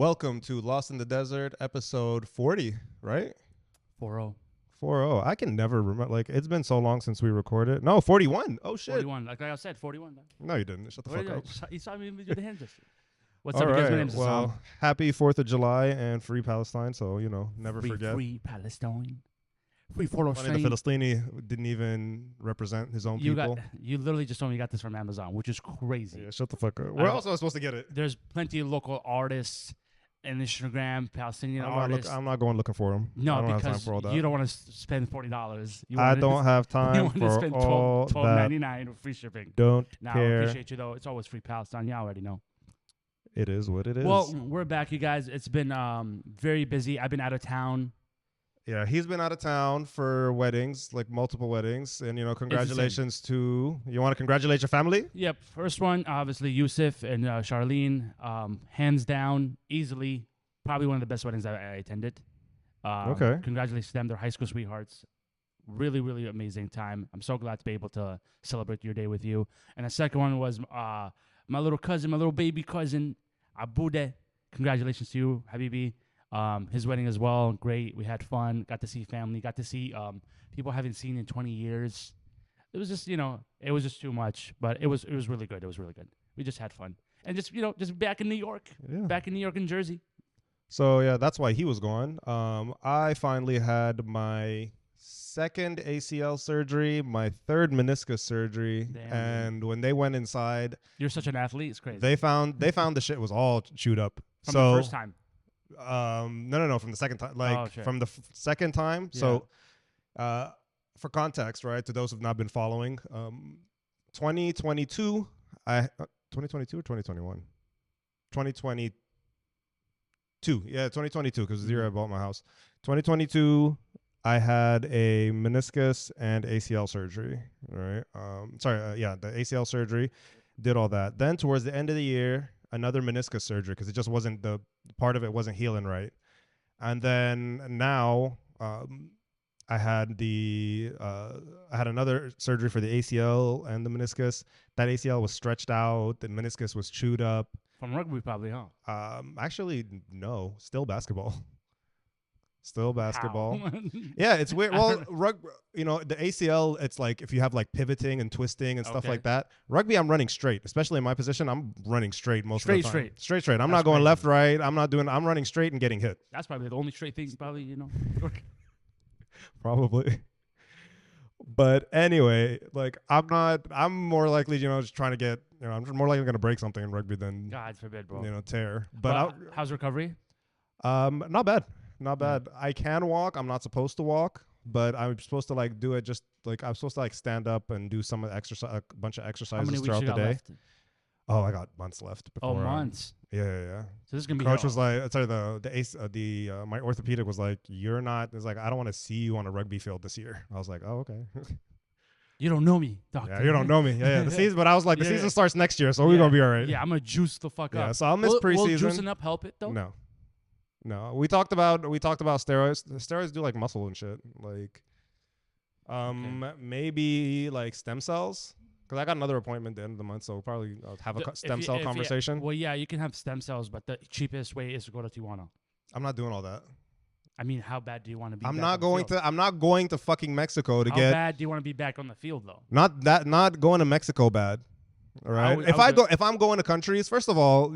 Welcome to Lost in the Desert, episode 40, right? 4-0. 40. I can never remember. Like, it's been so long since we recorded. No, 41. Oh, shit. 41. Like I said, 41. No, you didn't. Shut the fuck up. You saw me do the hand gesture. What's All up, guys? My right. name's Well, Issam. happy 4th of July and free Palestine. So, never Free, forget. Free Palestine. Free Funny, Palestine. the Philistini didn't even represent his own You people. you literally just told me you got this from Amazon, which is crazy. Yeah, shut the fuck up. Where else am I supposed to get it? There's plenty of local artists and Instagram, Palestinian artists. I'm not going looking for them. No, I don't have time because for all that. you don't want to spend $40. I don't have time You want to for spend all that. $12.99 with free shipping. Don't Now, I care. appreciate you, though. It's always free Palestine. You already know. It is what it is. Well, we're back, you guys. It's been very busy. I've been out of town. Yeah, he's been out of town for weddings, like multiple weddings. And, congratulations to... You want to congratulate your family? Yep. First one, obviously, Yusuf and Charlene. Hands down, easily, probably one of the best weddings I attended. Okay. Congratulations to them. They're high school sweethearts. Really, really amazing time. I'm so glad to be able to celebrate your day with you. And the second one was my little cousin, my little baby cousin, Abude. Congratulations to you, Habibi. His wedding as well. Great. We had fun. Got to see family. Got to see people I haven't seen in 20 years. It was just, it was just too much. But it was really good. It was really good. We just had fun. And just, just back in New York. Yeah. Back in New York and Jersey. So, yeah, that's why he was gone. I finally had my second ACL surgery, my third meniscus surgery. Damn, and when they went inside, You're such an athlete. It's crazy. they found the shit was all chewed up. From so the first time. No, from the second time, from the second time. Yeah. So, for context, right, to those who've not been following, 2022, 2022 or 2021, 2022, yeah, 2022, because the year I bought my house. 2022, I had a meniscus and ACL surgery. Right, the ACL surgery, did all that. Then towards the end of the year, another meniscus surgery because it just wasn't the part of it wasn't healing right. And then now I had another surgery for the ACL and the meniscus. That ACL was stretched out. The meniscus was chewed up. From rugby probably, huh? Actually, no. Still basketball. Still basketball. How? Yeah, it's weird. Well, the ACL, it's like if you have like pivoting and twisting and stuff like that. Rugby, I'm running straight. Especially in my position, I'm running straight most of the time. Straight. I'm not going left, right. I'm running straight and getting hit. That's probably the only straight thing probably, Probably. But anyway, like I'm more likely, just trying to get, I'm more likely going to break something in rugby than, God forbid, bro. tear. But how's recovery? not bad. Not bad. I can walk. I'm not supposed to walk, but I'm supposed to do it just I'm supposed to stand up and do some exercise, a bunch of exercises How many weeks throughout you the got day. left? Oh, I got months left. Before, Months. Yeah. So this is gonna be Coach hell. was like, sorry, my orthopedic was like, you're not. It's like, I don't want to see you on a rugby field this year. I was like, oh, okay. You don't know me, doctor. Yeah, you don't know me. Yeah. The season, but I was like, the season starts next year, so we're gonna be all right. Yeah, I'm gonna juice the fuck up. Yeah, so I'll miss Will preseason. juicing up help it though? No. We talked about steroids. The steroids do like muscle and shit. Like, maybe like stem cells. Because I got another appointment at the end of the month, so we'll probably have a stem cell conversation. Well, yeah, you can have stem cells, but the cheapest way is to go to Tijuana. I'm not doing all that. I mean, how bad do you want to be? I'm not going to fucking Mexico to how get. How bad do you want to be back on the field though? Not going to Mexico bad. All right. If I'm going to countries, first of all,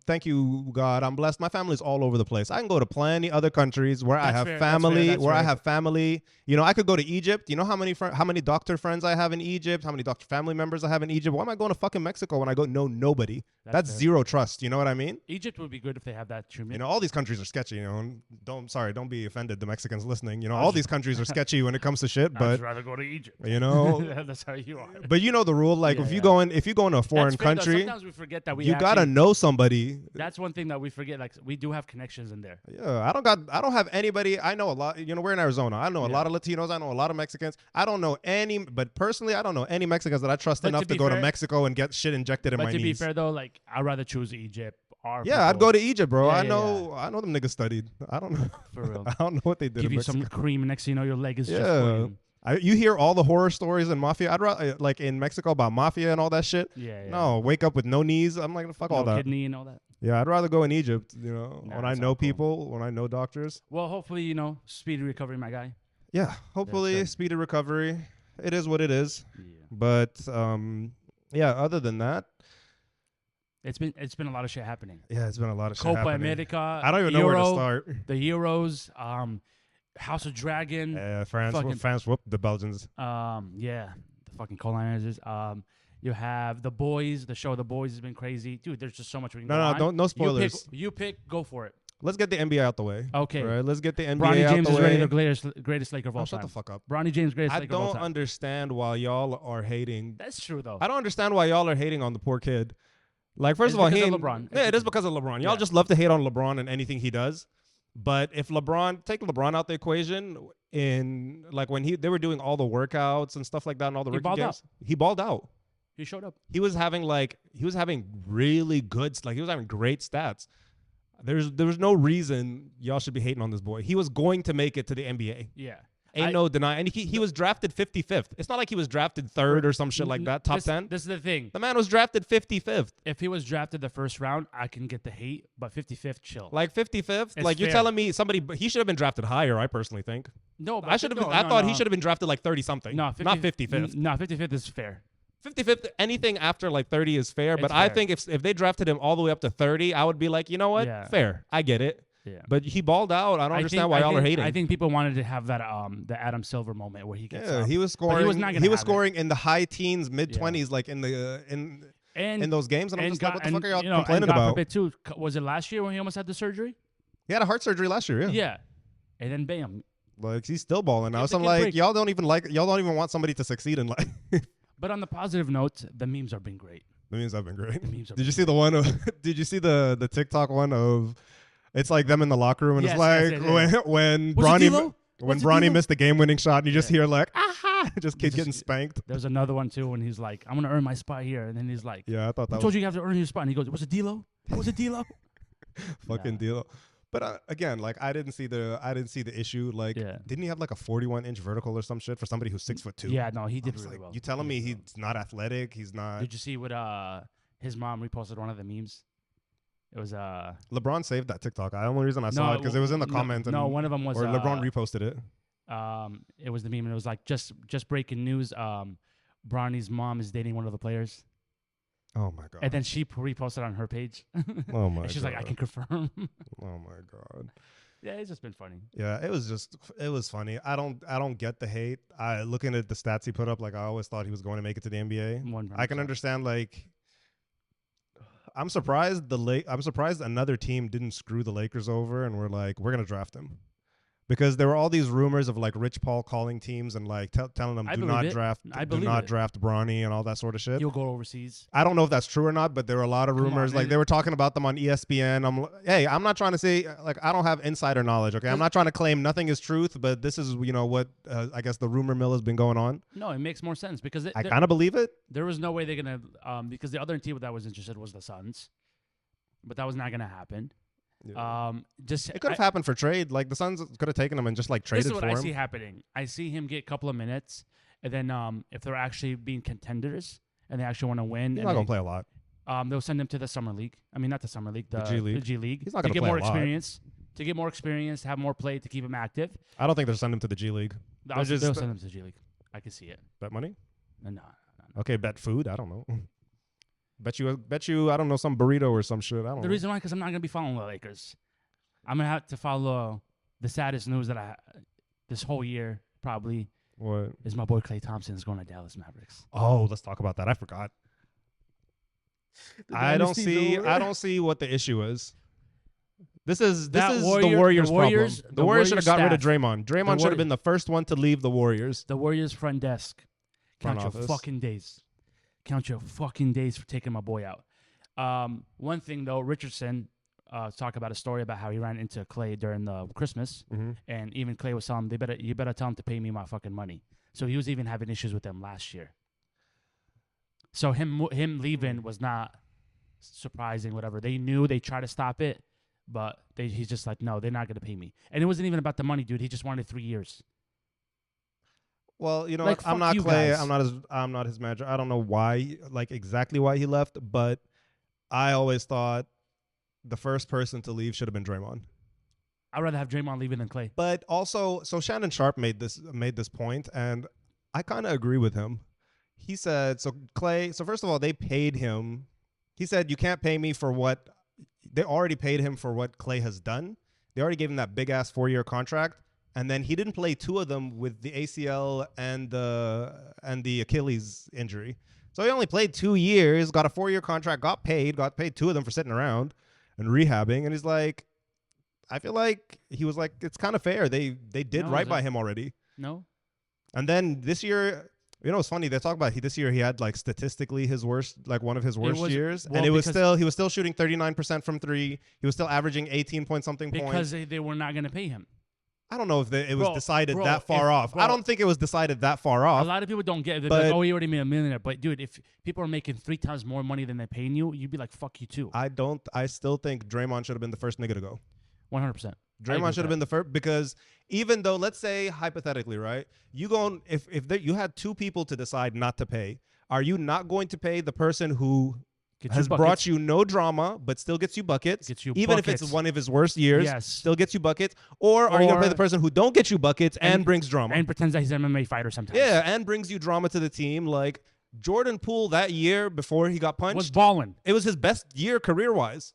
thank you, God, I'm blessed. My family's all over the place. I can go to plenty other countries where I have family. I have family. I could go to Egypt. You know how many doctor friends I have in Egypt? How many doctor family members I have in Egypt? Why am I going to fucking Mexico when I go know nobody? That's zero trust. You know what I mean? Egypt would be good if they have that treatment. All these countries are sketchy. And don't be offended, the Mexicans listening. All these countries are sketchy when it comes to shit. But I'd rather go to Egypt. That's how you are. But you know the rule. Like if you go in a foreign country, sometimes we forget that you gotta know somebody. That's one thing that we forget. Like we do have connections in there. Yeah, I don't have anybody. I know a lot. We're in Arizona. I know a lot of Latinos. I know a lot of Mexicans. I don't know any, but personally, I don't know any Mexicans that I trust enough to go to Mexico and get shit injected in my knees. But to be fair though, like I'd rather choose Egypt. I'd go to Egypt, bro. I know them niggas studied. I don't know. For real. I don't know what they did. Give you Mexico. some cream, and next thing you know, your leg is just You hear all the horror stories in mafia. I'd rather, like in Mexico about mafia and all that shit. Yeah. No, wake up with no knees. I'm like, fuck all that. Kidney and all that. Yeah, I'd rather go in Egypt. You know, Nah, when I it's know all cool. people, when I know doctors. Well, hopefully, you know, speedy recovery, my guy. Yeah, hopefully good. speedy recovery. It is what it is. Yeah. But yeah. Other than that, It's been a lot of shit happening. yeah, it's been a lot of shit Copa happening. America. I don't even know where to start. The Euros. House of Dragon. France whooped the Belgians. Yeah, the fucking colonizers. You have The Boys. The show The Boys has been crazy, dude. There's just so much we can go on. No spoilers. You pick. Go for it. Let's get the NBA out the way. Okay. All right, let's get the NBA Bronny out James the is way. ready, the greatest Laker of all time. Shut the fuck up. Bronny James, greatest I Laker of all don't time. understand why y'all are hating. That's true though. I don't understand why y'all are hating on the poor kid. Like, first of all, because of LeBron. Yeah, it is because of LeBron. Y'all just love to hate on LeBron and anything he does. But if take LeBron out the equation, in like when they were doing all the workouts and stuff like that and all the rookie games, he balled out. He showed up. He was having really good, he was having great stats. There was no reason y'all should be hating on this boy. He was going to make it to the NBA. Yeah. Ain't no denying. And he was drafted 55th. It's not like he was drafted 3rd or some shit like that, top 10. This is the thing. The man was drafted 55th. If he was drafted the first round, I can get the hate, but 55th, chill. Like 55th? It's like, you're telling me he should have been drafted higher, I personally think. No, but I thought he should have been drafted like 30-something. No, not 55th. No, 55th is fair. 55th, anything after like 30 is fair. But fair. I think if they drafted him all the way up to 30, I would be like, you know what? Yeah. Fair. I get it. Yeah. But he balled out. I don't understand why y'all are hating. I think people wanted to have that the Adam Silver moment where he gets he was scoring. He was scoring in the high teens, mid 20s, like in the in those games. And I'm just like, what the fuck are y'all complaining about? Forbid too, was it last year when he almost had the surgery? He had a heart surgery last year. Yeah. Yeah. And then bam. Like, he's still balling now. So I'm like, y'all don't even want somebody to succeed in life. But on the positive note, the memes have been great. The memes have been great. Did you see the one? Did you see the TikTok one of? It's like them in the locker room, and it's like when Bronny missed the game-winning shot, and you just hear like, aha, just kids getting spanked. There's another one too when he's like, I'm gonna earn my spot here, and then he's like, yeah, I thought that. I told you have to earn your spot, and he goes, was it D-Lo? Was it D-Lo? Fucking D-Lo. But again, like I didn't see the issue. Like, didn't he have like a 41-inch vertical or some shit for somebody who's 6'2"? Yeah, no, he did really well. You telling me he's not athletic? He's not. Did you see what his mom reposted one of the memes? It was LeBron saved that TikTok. The only reason I saw it because it was in the comments. No, one of them was or LeBron reposted it. It was the meme, and it was like just breaking news. Bronny's mom is dating one of the players. Oh my god! And then she reposted on her page. Oh my! And she's like, I can confirm. Oh my god! Yeah, it's just been funny. Yeah, it was funny. I don't get the hate. Looking at the stats he put up, like I always thought he was going to make it to the NBA. 100%. I can understand. Like, I'm surprised I'm surprised another team didn't screw the Lakers over and we're like, we're gonna draft him. Because there were all these rumors of like Rich Paul calling teams and like telling them do not draft Bronny and all that sort of shit. You'll go overseas. I don't know if that's true or not, but there were a lot of rumors. Like they were talking about them on ESPN. I'm not trying to say like I don't have insider knowledge. Okay, I'm not trying to claim nothing is truth, but this is what I guess the rumor mill has been going on. No, it makes more sense because I kind of believe it. There was no way they're gonna because the other team that was interested was the Suns, but that was not gonna happen. Yeah. It could have happened for trade. Like the Suns could have taken him and just like traded for him. This is what I see happening. I see him get a couple of minutes, and then if they're actually being contenders and they actually want to win, he's not gonna play a lot. They'll send him to the summer league. I mean, not the summer league, the G League. The G League. He's not gonna play a lot. To get more experience, have more play to keep him active. I don't think they'll send him to the G League. They'll send him to the G League. I can see it. Bet money? No. Okay, bet food. I don't know. Bet you. I don't know, some burrito or some shit. I don't know. The reason why, because I'm not gonna be following the Lakers. I'm gonna have to follow the saddest news that this whole year probably. What is my boy Klay Thompson is going to Dallas Mavericks? Oh, let's talk about that. I forgot. I don't see what the issue is. This is the Warriors' problem. The Warriors should have got rid of Draymond. Draymond should have been the first one to leave the Warriors. The Warriors front desk. Count your fucking days. Count your fucking days for taking my boy out. One thing though, Richardson. Talk about a story about how he ran into Klay during the Christmas, and even Klay was telling him, you better tell him to pay me my fucking money. So he was even having issues with them last year. So him leaving was not surprising. Whatever, they knew, they tried to stop it, but he's just like, no, they're not gonna pay me. And it wasn't even about the money, dude. He just wanted 3 years. Well, you know, like, I'm not Klay. I'm not his manager. I don't know why, like exactly why he left, but I always thought the first person to leave should have been Draymond. I'd rather have Draymond leaving than Klay. But also, so Shannon Sharp made this point, and I kind of agree with him. He said, so Klay, so first of all, they paid him. He said, you can't pay me for what, they already paid him for what Klay has done. They already gave him that big-ass 4-year contract, and then he didn't play 2 of them with the ACL and the Achilles injury. So he only played 2 years, got a 4-year contract, got paid 2 of them for sitting around and rehabbing, and he's like, I feel like he was like, it's kind of fair. They did right by him already. No. And then this year, you know, it's funny. They talk about this year he had like statistically his worst, like one of his worst years, and he was still shooting 39% from 3. He was still averaging 18 point something points because they were not going to pay him. I don't know if it was decided that far off. I don't think it was decided that far off. A lot of people don't get it. They're like, oh, he already made $1 million. But dude, if people are making 3 times more money than they're paying you, you'd be like, fuck you too. I still think Draymond should have been the first nigga to go. 100%. Draymond should have been the first, because even though, let's say hypothetically, right, you go if you had 2 people to decide not to pay, are you not going to pay the person who has brought you no drama but still gets you buckets, even if it's one of his worst years, still gets you buckets, or are you going to pay the person who don't get you buckets and brings drama and pretends that he's an MMA fighter sometimes? Yeah, and brings you drama to the team. Like Jordan Poole that year before he got punched was balling. It was his best year career-wise.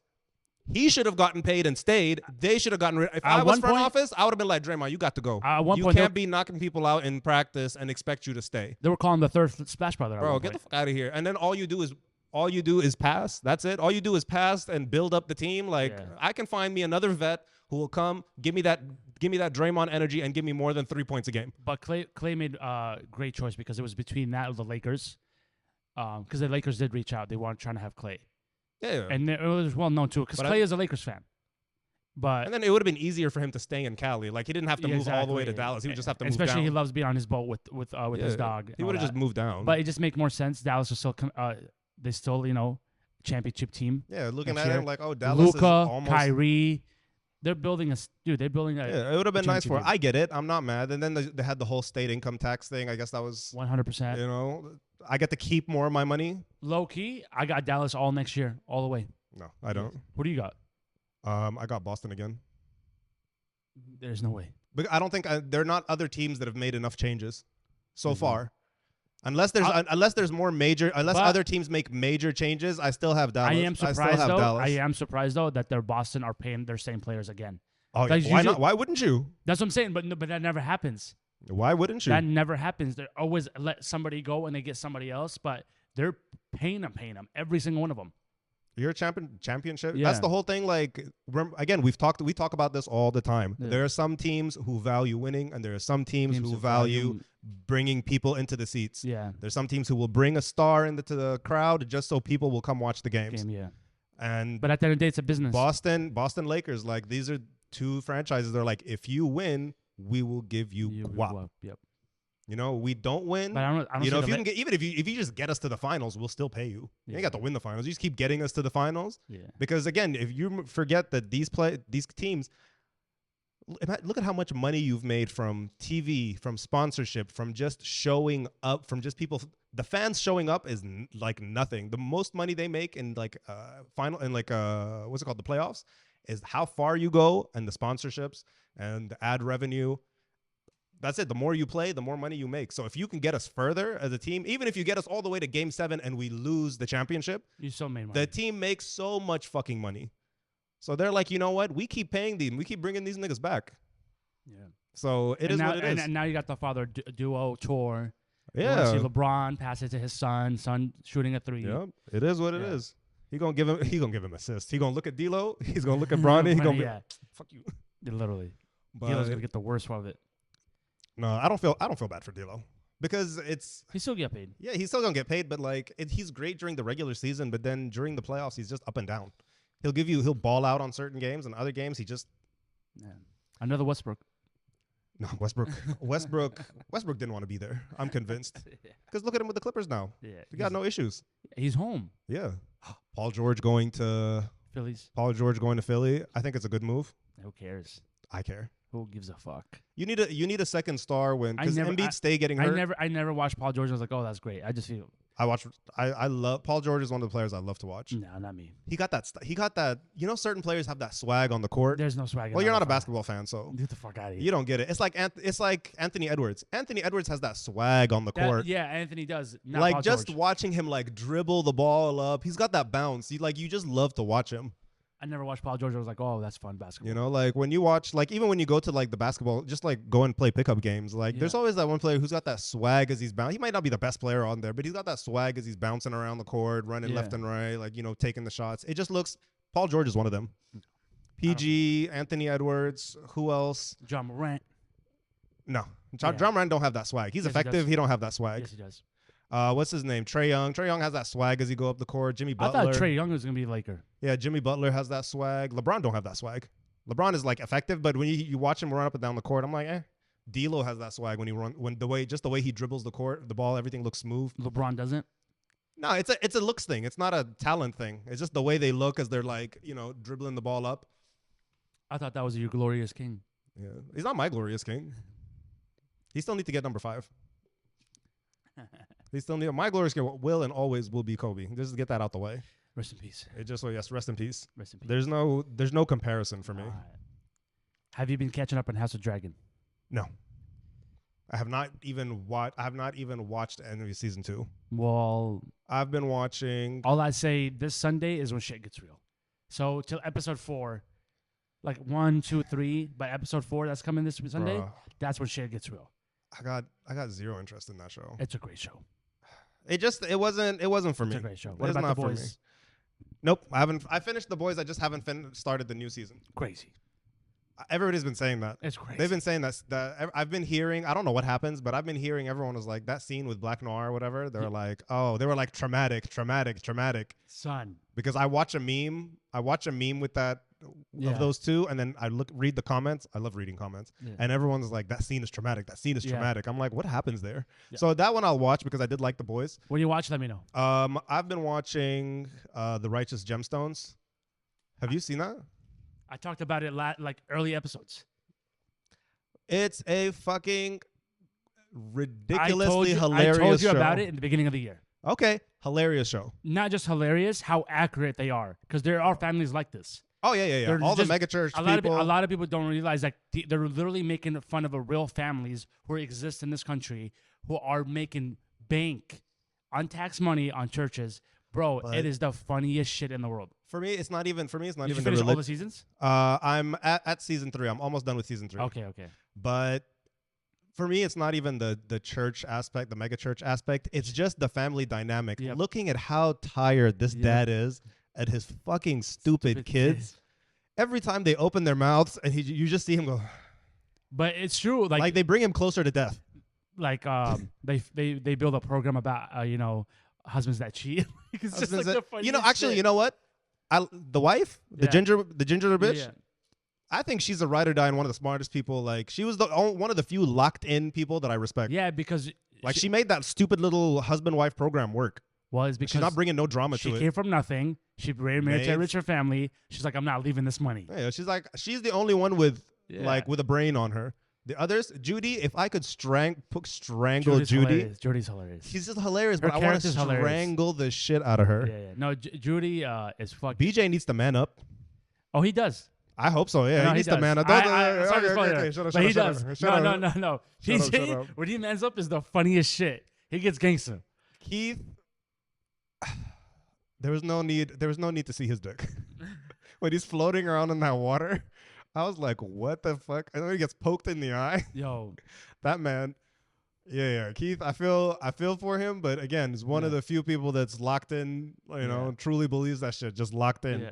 He should have gotten paid and stayed. They should have gotten rid. If I was front office, I would have been like, Draymond, you got to go. You can't be knocking people out in practice and expect you to stay. They were calling the third splash brother. Bro, get the fuck out of here. And then all you do is pass. That's it. All you do is pass and build up the team. Like I can find me another vet who will come, give me that Draymond energy and give me more than 3 points a game. But Klay made a great choice because it was between that and the Lakers. Because the Lakers did reach out. They weren't trying to have Klay. Yeah. And it was well known too, because Klay is a Lakers fan. And then it would have been easier for him to stay in Cali. Like he didn't have to move all the way to Dallas. He would just have to move down. Especially he loves being on his boat with his dog. He would have just moved down. But it just make more sense. Dallas is still they still, championship team. Yeah, looking at him like, oh, Dallas Luka, is almost Kyrie. They're building a. Yeah, it would have been nice for it. I get it. I'm not mad. And then they had the whole state income tax thing. I guess that was 100%. I get to keep more of my money. Low key, I got Dallas all next year, all the way. No, I don't. What do you got? I got Boston again. There's no way. But I don't think there are not other teams that have made enough changes so far. Unless there's more major, other teams make major changes, I still have Dallas. I am surprised though that their Boston are paying their same players again. Oh, why not? Why wouldn't you? That's what I'm saying. But that never happens. Why wouldn't you? That never happens. They always let somebody go and they get somebody else, but they're paying them, every single one of them. You're a championship. Yeah. That's the whole thing. Like, again, we talk about this all the time. Yeah. There are some teams who value winning, and there are some teams who value bringing people into the seats. Yeah. There's some teams who will bring a star into the crowd just so people will come watch the games. Yeah. But at the end of the day, it's a business. Boston Lakers, like these are 2 franchises. They're like, if you win, we will give you guap. Yep. We don't win. But I don't if you can get, even if you just get us to the finals, we'll still pay you. You ain't got to win the finals. You just keep getting us to the finals. Yeah. Because again, if you forget that these teams, look at how much money you've made from TV, from sponsorship, from just showing up, from just people. The fans showing up is like nothing. The most money they make in like final and like what's it called, the playoffs, is how far you go and the sponsorships and the ad revenue. That's it. The more you play, the more money you make. So if you can get us further as a team, even if you get us all the way to Game 7 and we lose the championship, you still made money. The team makes so much fucking money. So they're like, you know what? We keep paying these. We keep bringing these niggas back. Yeah. So it is what it is. And now you got the father duo tour. Yeah. You see LeBron pass it to his son shooting a 3. Yep. It is what it is. He gonna give him assists. He gonna look at D'Lo. He's gonna look at Bronny. He gonna be fuck you. Literally. D'Lo's gonna get the worst of it. No, I don't feel bad for D'Lo because he still get paid. Yeah, he's still gonna get paid, but like he's great during the regular season, but then during the playoffs, he's just up and down. He'll ball out on certain games, and other games he just another Westbrook. No, Westbrook didn't want to be there. I'm convinced because look at him with the Clippers now. Yeah, he got no issues. He's home. Yeah, Paul George going to Phillies. Paul George going to Philly. I think it's a good move. Who cares? I care. Who gives a fuck? You need a second star when because Embiid stay getting hurt. I never watched Paul George. I was like, oh, that's great. I just feel. I love Paul George is one of the players I love to watch. No, not me. He got that. You know, certain players have that swag on the court. There's no swag. Well, you're not a basketball fan, so get the fuck out of here. You don't get it. It's like Anthony Edwards. Anthony Edwards has that swag on the court. Yeah, Anthony does. Not like Paul just George. watching him like dribble the ball up. He's got that bounce. You just love to watch him. I never watched Paul George. I was like, oh, that's fun basketball. You know, like when you watch, like even when you go to like the basketball, just like go and play pickup games. Like there's always that one player who's got that swag as he's bouncing. He might not be the best player on there, but he's got that swag as he's bouncing around the court, running left and right, like, you know, taking the shots. It just looks. Paul George is one of them. PG, Anthony Edwards, who else? John Morant. No, John Morant don't have that swag. He's effective. He don't have that swag. Yes, he does. What's his name? Trae Young. Trae Young has that swag as he go up the court. Jimmy Butler. I thought Trae Young was gonna be a Laker. Yeah, Jimmy Butler has that swag. LeBron don't have that swag. LeBron is like effective, but when you watch him run up and down the court, I'm like, D'Lo has that swag when the way he dribbles the court, the ball, everything looks smooth. LeBron doesn't. No, it's a looks thing. It's not a talent thing. It's just the way they look as they're like, you know, dribbling the ball up. I thought that was your glorious king. Yeah, he's not my glorious king. He still need to get number 5. He still need my glorious king will and always will be Kobe. Just get that out the way. Rest in peace. Rest in peace. Rest in peace. There's no comparison for me. Have you been catching up on House of Dragon? No. I have not even watched any of season 2. Well, I've been watching. All I say this Sunday is when shit gets real. So till episode 4, like 1, 2, 3, by episode 4 that's coming this Sunday, that's when shit gets real. I got zero interest in that show. It's a great show. It wasn't for me. It's a great show. What about The Boys? Nope, I haven't. I finished The Boys. I just haven't started the new season. Crazy. Everybody's been saying that. It's crazy. They've been saying that. I've been hearing. I don't know what happens, but I've been hearing everyone was like that scene with Black Noir or whatever. They were like, they were like traumatic. Son. Because I watch a meme with that of those two, and then I read the comments. I love reading comments, and everyone's like, that scene is traumatic. That scene is traumatic. I'm like, what happens there? Yeah. So that one I'll watch because I did like The Boys. When you watch, let me know. I've been watching The Righteous Gemstones. Have you seen that? I talked about it like early episodes. It's a fucking ridiculously hilarious show. I told you about it in the beginning of the year. Okay, hilarious show. Not just hilarious, how accurate they are, because there are families like this. Oh yeah. All the mega church people. A lot of people don't realize that they're literally making fun of real families who exist in this country who are making bank on tax money on churches. Bro, it is the funniest shit in the world. For me, it's not even. Did you finish all the seasons? I'm at season 3. I'm almost done with season 3. Okay. But for me, it's not even the church aspect, the mega church aspect. It's just the family dynamic. Yep. Looking at how tired this dad is at his fucking stupid kids. Every time they open their mouths, and you just see him go. But it's true. Like they bring him closer to death. Like they build a program about husbands that cheat. It's just like the funniest actually, shit. You know what? The wife, the ginger bitch. Yeah. I think she's a ride or die and one of the smartest people. Like she was one of the few locked in people that I respect. Yeah, because she made that stupid little husband-wife program work. Well, it's because she's not bringing no drama to it. She came from nothing. She married to a richer family. She's like, I'm not leaving this money. Yeah, she's the only one with a brain on her. The others, Judy, if I could strangle Judy. Judy's hilarious. She's just hilarious, but I want to strangle the shit out of her. Yeah. No, Judy is fucked. BJ needs to man up. Oh, he does. I hope so. Yeah, he needs to man up. Okay, shut up. He does. No. BJ, when he mans up, is the funniest shit. He gets gangster. Keith, there was no need to see his dick when he's floating around in that water. I was like, what the fuck? And then he gets poked in the eye. Yo. That man. Yeah. Keith, I feel for him, but again, he's one of the few people that's locked in, truly believes that shit, just locked in. Yeah.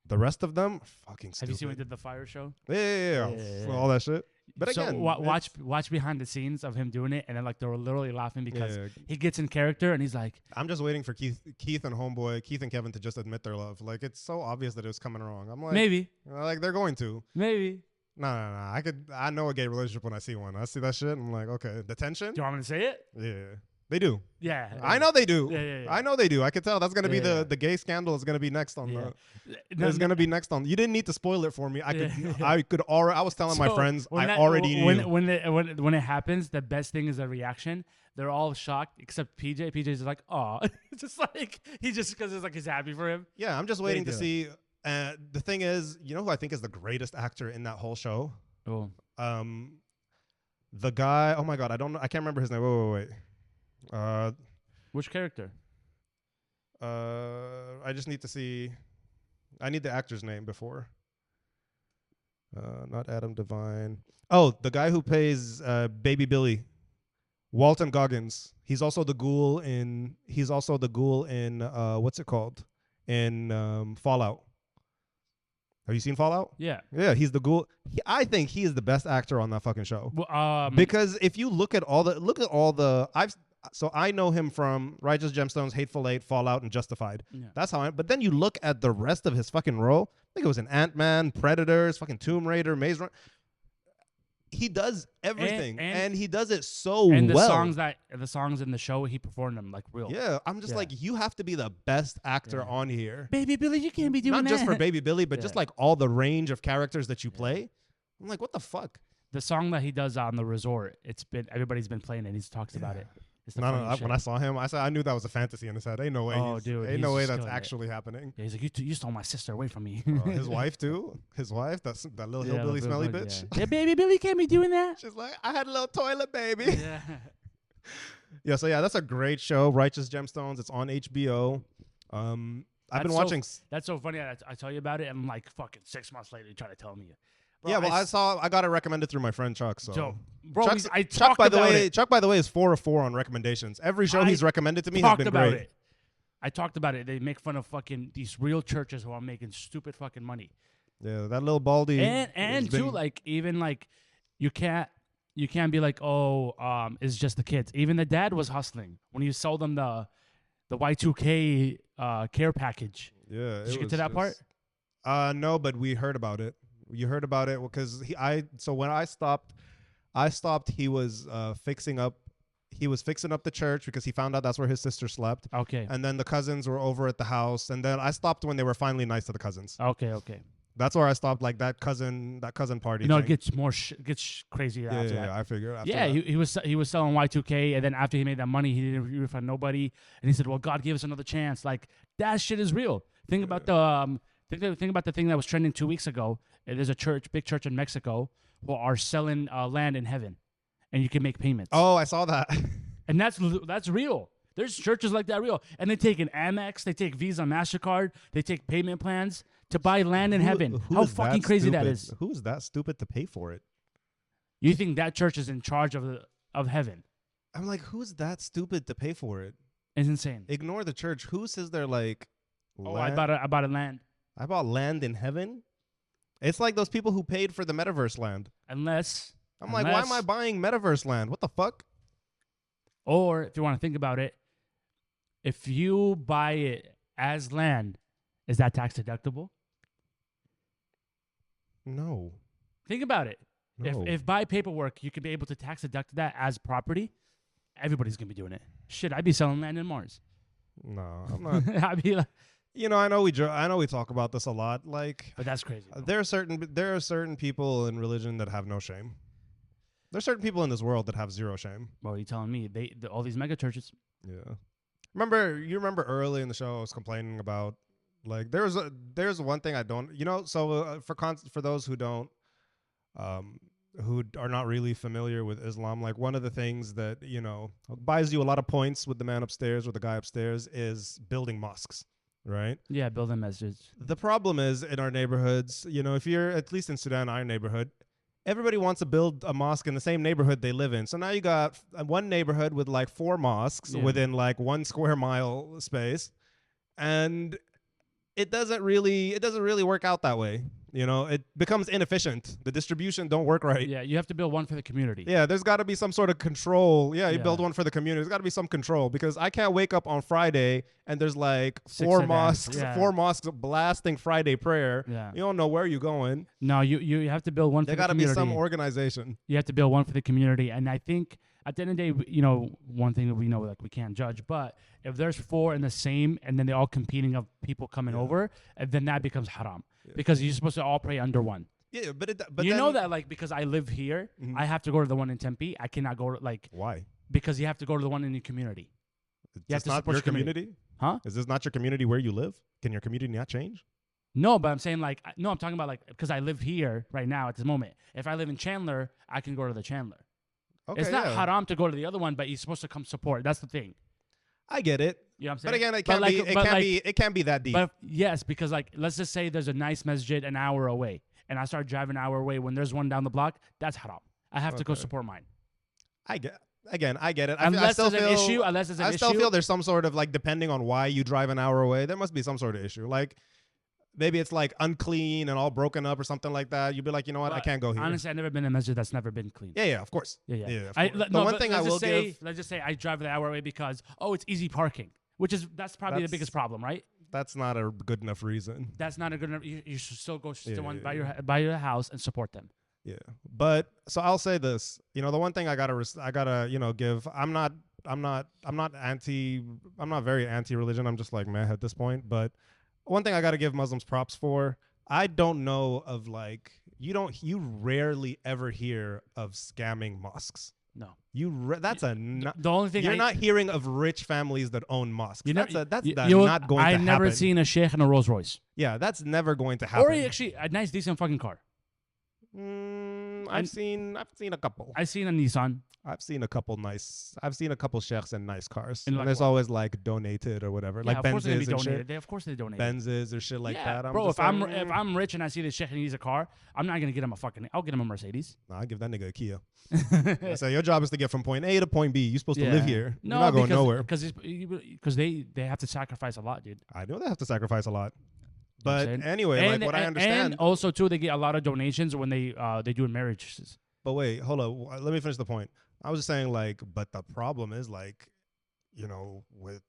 The rest of them are fucking stupid. Have you seen when he did the fire show? Yeah. All that shit. But again, watch behind the scenes of him doing it, and then they're literally laughing because he gets in character and he's like, I'm just waiting for Keith and Kevin to just admit their love. Like it's so obvious that it was coming wrong. I'm like, maybe, like they're going to, maybe. No. I know a gay relationship when I see one. I see that shit, and I'm like, okay, the tension. Do you want me to say it? Yeah. They do. Yeah. I know they do. Yeah. I know they do. I can tell. That's gonna be the gay scandal is gonna be next on the. It's gonna be next on. You didn't need to spoil it for me. I could already. I was telling my friends. I already knew. When it happens, the best thing is the reaction. They're all shocked except PJ. PJ's like, oh, just like he just because it's like he's happy for him. Yeah, I'm just waiting to see. The thing is, you know who I think is the greatest actor in that whole show? Oh. The guy. Oh my God, I don't know. I can't remember his name. Wait. Which character? I just need to see. I need the actor's name before. Not Adam Devine. Oh, the guy who plays Baby Billy, Walton Goggins. He's also the ghoul in. What's it called? In Fallout. Have you seen Fallout? Yeah. Yeah, he's the ghoul. I think he is the best actor on that fucking show. Well, because if you look at all the So I know him from Righteous Gemstones, Hateful Eight, Fallout, and Justified. Yeah. That's how but then you look at the rest of his fucking role. I think it was in Ant-Man, Predators, fucking Tomb Raider, Maze Runner. He does everything, and he does it so well. And the songs in the show, he performed them like real. Yeah, I'm just like, you have to be the best actor on here. Baby Billy, you can't be doing Not that. just for Baby Billy, but just like all the range of characters that you play. I'm like, what the fuck? The song that he does on the resort, everybody's been playing it. He talks about it. No, when I saw him, I knew that was a fantasy in his head. Ain't no way. Ain't no way that's actually happening. Yeah, he's like, you stole my sister away from me. His wife too. His wife, that little hillbilly smelly bitch. Yeah, Baby Billy can't be doing that. She's like, I had a little toilet, baby. Yeah. Yeah. So that's a great show. Righteous Gemstones. It's on HBO. I've been watching. That's so funny. I tell you about it, and like fucking 6 months later, you try to tell me. Bro, yeah, well, I got it recommended through my friend Chuck. So, bro, Chuck, by the way, is 4 of 4 on recommendations. Every show he's recommended to me has been great. I talked about it. They make fun of fucking these real churches who are making stupid fucking money. Yeah, that little baldy. And too, like even like you can't be like, it's just the kids. Even the dad was hustling when you sold them the Y2K care package. Yeah, did you get to that part? No, but we heard about it. You heard about it because when I stopped, he was fixing up the church because he found out that's where his sister slept. Okay. And then the cousins were over at the house, and then I stopped when they were finally nice to the cousins. Okay. That's where I stopped, like that cousin party. It gets crazy after that. Yeah, I figured. Yeah, he was selling Y2K, and then after he made that money, he didn't refund nobody, and he said, "Well, God gave us another chance." Like that shit is real. Think about the thing that was trending 2 weeks ago. There's a big church in Mexico, who are selling land in heaven, and you can make payments. Oh, I saw that. And that's real. There's churches like that real, and they take an Amex, they take Visa, MasterCard, they take payment plans to buy land in heaven. How fucking crazy that is! Who is that stupid to pay for it? You think that church is in charge of heaven? I'm like, who's that stupid to pay for it? It's insane. Ignore the church. Who says they're like? I bought a land. I bought land in heaven. It's like those people who paid for the metaverse land. Unless why am I buying metaverse land? What the fuck? Or if you want to think about it, if you buy it as land, is that tax deductible? No. Think about it. No. If by paperwork you could be able to tax deduct that as property, everybody's gonna be doing it. Shit, I'd be selling land in Mars. No, I'm not. I'd be like. I know we talk about this a lot, but that's crazy. There are certain people in religion that have no shame. There's certain people in this world that have zero shame. Well, you telling me all these mega churches? Yeah. Remember early in the show I was complaining about like there's one thing I don't for those who don't who are not really familiar with Islam, like one of the things that buys you a lot of points with the man upstairs, with the guy upstairs, is building mosques. Right? Yeah, building masjids. The problem is in our neighborhoods, if you're at least in Sudan, our neighborhood, everybody wants to build a mosque in the same neighborhood they live in. So now you got one neighborhood with like 4 mosques within like 1 square mile space, and it doesn't really work out that way. It becomes inefficient. The distribution don't work right. Yeah, you have to build one for the community. Yeah, there's got to be some sort of control. Yeah, you build one for the community. There's got to be some control because I can't wake up on Friday and there's like 4 mosques blasting Friday prayer. Yeah. You don't know where you're going. No, you have to build one for the community. There got to be some organization. You have to build one for the community, and I think at the end of the day, one thing that we know, like, we can't judge. But if there's 4 in the same, and then they're all competing of people coming over, then that becomes haram because you're supposed to all pray under one. Yeah, but you know that, like, because I live here, I have to go to the one in Tempe. I cannot go to, like, why? Because you have to go to the one in your community. You have to support your community. Huh? Is this not your community where you live? Can your community not change? No, but I'm saying, like, no, I'm talking about, like, because I live here right now at this moment. If I live in Chandler, I can go to the Chandler. Okay, it's not haram to go to the other one, but you're supposed to come support. That's the thing. I get it. You know what I'm saying? But again, it can't be that deep. But yes, because, like, let's just say there's a nice masjid an hour away, and I start driving an hour away when there's one down the block. That's haram. I have to go support mine. I get it. Unless there's an issue. I still feel there's some sort of, like, depending on why you drive an hour away, there must be some sort of issue. Like, maybe it's, like, unclean and all broken up or something like that. You'd be like, you know what, I can't go here. Honestly, I've never been in a masjid that's never been clean. Yeah, of course. Yeah. Let's just say I drive the hour away because, it's easy parking, that's probably the biggest problem, right? That's not a good enough reason. That's not a good enough. You should still go to one by your house and support them. Yeah, but so I'll say this. The one thing I gotta give. I'm not very anti-religion. I'm just like meh at this point. But one thing I gotta give Muslims props for. I don't know of, like, you rarely ever hear of scamming mosques. No, the only thing you're not hearing of rich families that own mosques. That's not going to happen. I've never seen a sheikh in a Rolls Royce. Yeah, that's never going to happen. Or actually a nice, decent fucking car. I've seen a couple. I've seen a Nissan. I've seen a couple sheikhs in nice cars. And like there's always, like, donated or whatever. Yeah, like of course Benzes they and donate. shit. Of course they donate. Benzes or shit like that. Bro, if I'm rich and I see the sheikh and he needs a car, I'm not gonna get him I'll get him a Mercedes. Nah, I give that nigga a Kia. So your job is to get from point A to point B. You're supposed to live here. No, you're not going nowhere. Because they have to sacrifice a lot, dude. I know they have to sacrifice a lot. But anyway, what I understand. And also, too, they get a lot of donations when they do marriages. But wait, hold up. Let me finish the point. I was just saying, like, but the problem is, like, with...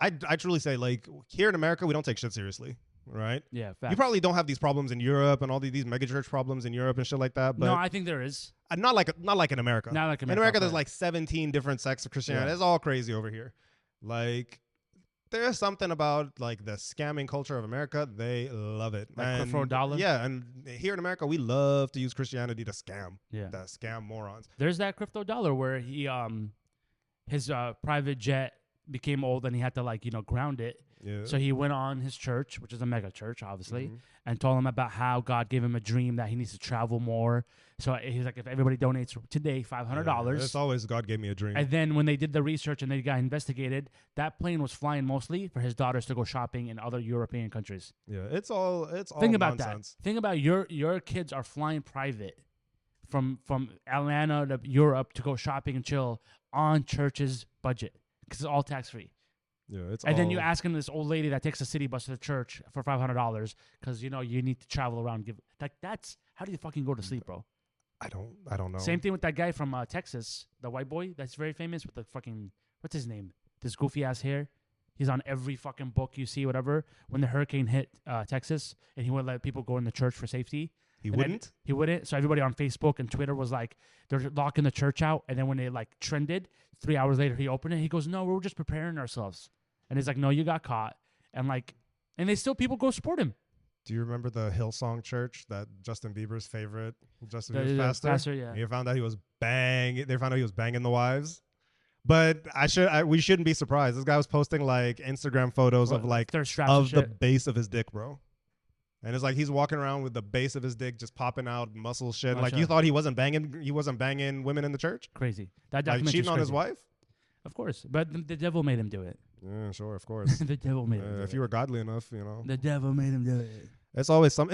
I truly say, like, here in America, we don't take shit seriously, right? Yeah, facts. You probably don't have these problems in Europe and all these megachurch problems in Europe and shit like that. But no, I think there is. Not like in America. Not like America. In America, there's, like, 17 different sects of Christianity. Yeah. It's all crazy over here. Like... There's something about, like, the scamming culture of America. They love it. Like for a dollar? Yeah, and here in America, we love to use Christianity to scam. Yeah. To scam morons. There's that crypto dollar where he his private jet became old and he had to, like, ground it. Yeah. So he went on his church, which is a mega church, obviously, and told him about how God gave him a dream that he needs to travel more. So he's like, if everybody donates today $500. It's always God gave me a dream. And then when they did the research and they got investigated, that plane was flying mostly for his daughters to go shopping in other European countries. Yeah, it's all Think about nonsense. that. Think about your kids are flying private from Atlanta to Europe to go shopping and chill on church's budget because it's all tax free. Yeah, then you ask him this old lady that takes a city bus to the church for $500 because you need to travel around. That's how do you fucking go to sleep, bro? I don't know. Same thing with that guy from Texas, the white boy that's very famous with the fucking what's his name? This goofy ass hair. He's on every fucking book you see, whatever. When the hurricane hit Texas, and he wouldn't let people go in the church for safety. He wouldn't. So everybody on Facebook and Twitter was like, they're locking the church out. And then when they like trended, 3 hours later he opened it. He goes, "No, we're just preparing ourselves." And he's like, "No, you got caught." And they still people go support him. Do you remember the Hillsong Church, that Justin Bieber's favorite? Justin Bieber's pastor? Yeah. They found out he was banging the wives. But we shouldn't be surprised. This guy was posting like Instagram photos of like the base of his dick, bro. And it's like he's walking around with the base of his dick just popping out muscle shit. Like you thought he wasn't banging women in the church? Crazy. That documentary cheating on his wife? Of course. But the devil made him do it. Yeah, sure, of course. The devil made him do it. If you were godly enough, The devil made him do it. It's always some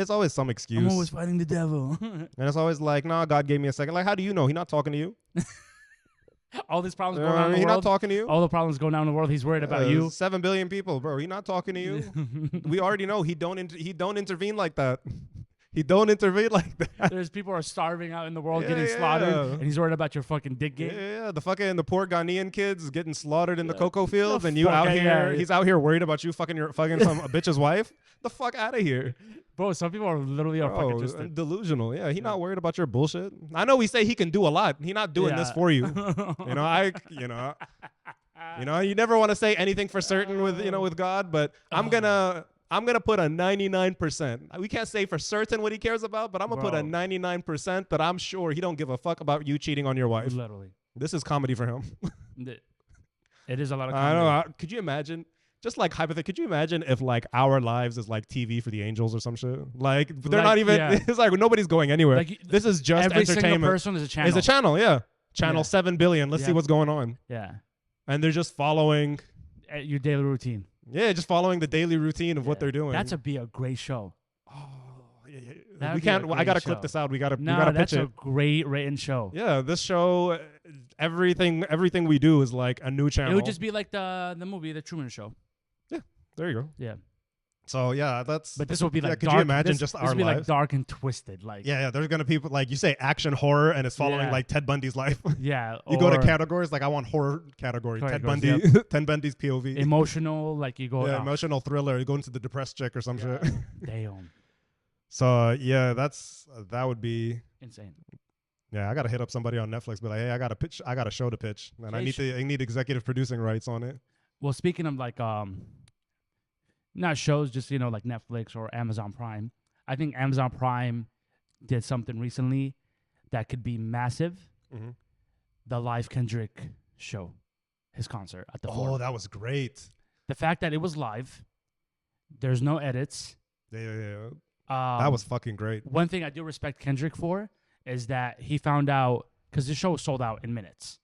excuse. I'm always fighting the devil. And it's always like, nah, God gave me a second. Like, how do you know? He's not talking to you. All these problems going on in the world. He's not talking to you. All the problems going on in the world. He's worried about you. 7 billion people, bro. He's not talking to you. We already know he don't intervene like that. He don't intervene like that. There's people are starving out in the world getting slaughtered, and he's worried about your fucking dick game. Yeah, the poor Ghanaian kids getting slaughtered in the cocoa fields, and you out here, he's out here worried about you fucking some a bitch's wife. The fuck out of here. Bro, some people are literally fucking just delusional. Yeah, he not worried about your bullshit. I know we say he can do a lot. He not doing this for you. You never want to say anything for certain with God, but I'm gonna put a 99%. We can't say for certain what he cares about, but I'm gonna put a 99% that I'm sure he don't give a fuck about you cheating on your wife. Literally, this is comedy for him. It is a lot of comedy. I don't know. Could you imagine? Just like hypothetically, could you imagine if like our lives is like TV for the angels or some shit? Like they're not even. Yeah. It's like nobody's going anywhere. Like, this is just every entertainment. Single person is a channel. It's a channel, yeah. Channel 7 billion. Let's see what's going on. Yeah. And they're just following your daily routine. Yeah, just following the daily routine of what they're doing. That's be a great show. Oh, yeah. We can't. I gotta clip this out. We gotta pitch it. That's a great written show. Yeah, this show, everything we do is like a new channel. It would just be like the movie, The Truman Show. Yeah, there you go. Yeah. So yeah, that's. But this would be like. Could dark, you imagine just our life? This would be like dark and twisted, like. Yeah. There's gonna be like you say action horror, and it's following like Ted Bundy's life. Yeah. You go to categories like I want horror category. Ted Bundy. Yep. Ted Bundy's POV. Emotional, like you go. Yeah, emotional thriller. You go into the depressed chick or some shit. Damn. So yeah, that would be insane. Yeah, I gotta hit up somebody on Netflix, be like, hey, I got a show to pitch, and I need executive producing rights on it. Well, speaking of like not shows, just like Netflix or Amazon Prime. I think Amazon Prime did something recently that could be massive. Mm-hmm. The live Kendrick show, his concert at the Forum. Oh, that was great. The fact that it was live, there's no edits. Yeah. That was fucking great. One thing I do respect Kendrick for is that he found out, because the show was sold out in minutes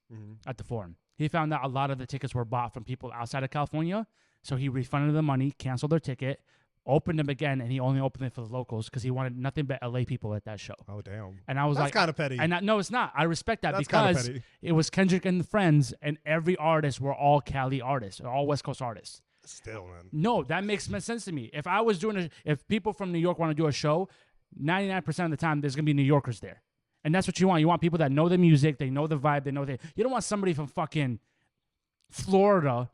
at the Forum. He found out a lot of the tickets were bought from people outside of California. So he refunded the money, canceled their ticket, opened them again, and he only opened it for the locals because he wanted nothing but LA people at that show. Oh, damn. And I was that's kind of petty. No, it's not. I respect that because it was Kendrick and the Friends, and every artist were all Cali artists, or all West Coast artists. Still, man. No, that makes sense to me. If I was if people from New York want to do a show, 99% of the time there's going to be New Yorkers there. And that's what you want. You want people that know the music, they know the vibe, you don't want somebody from fucking Florida.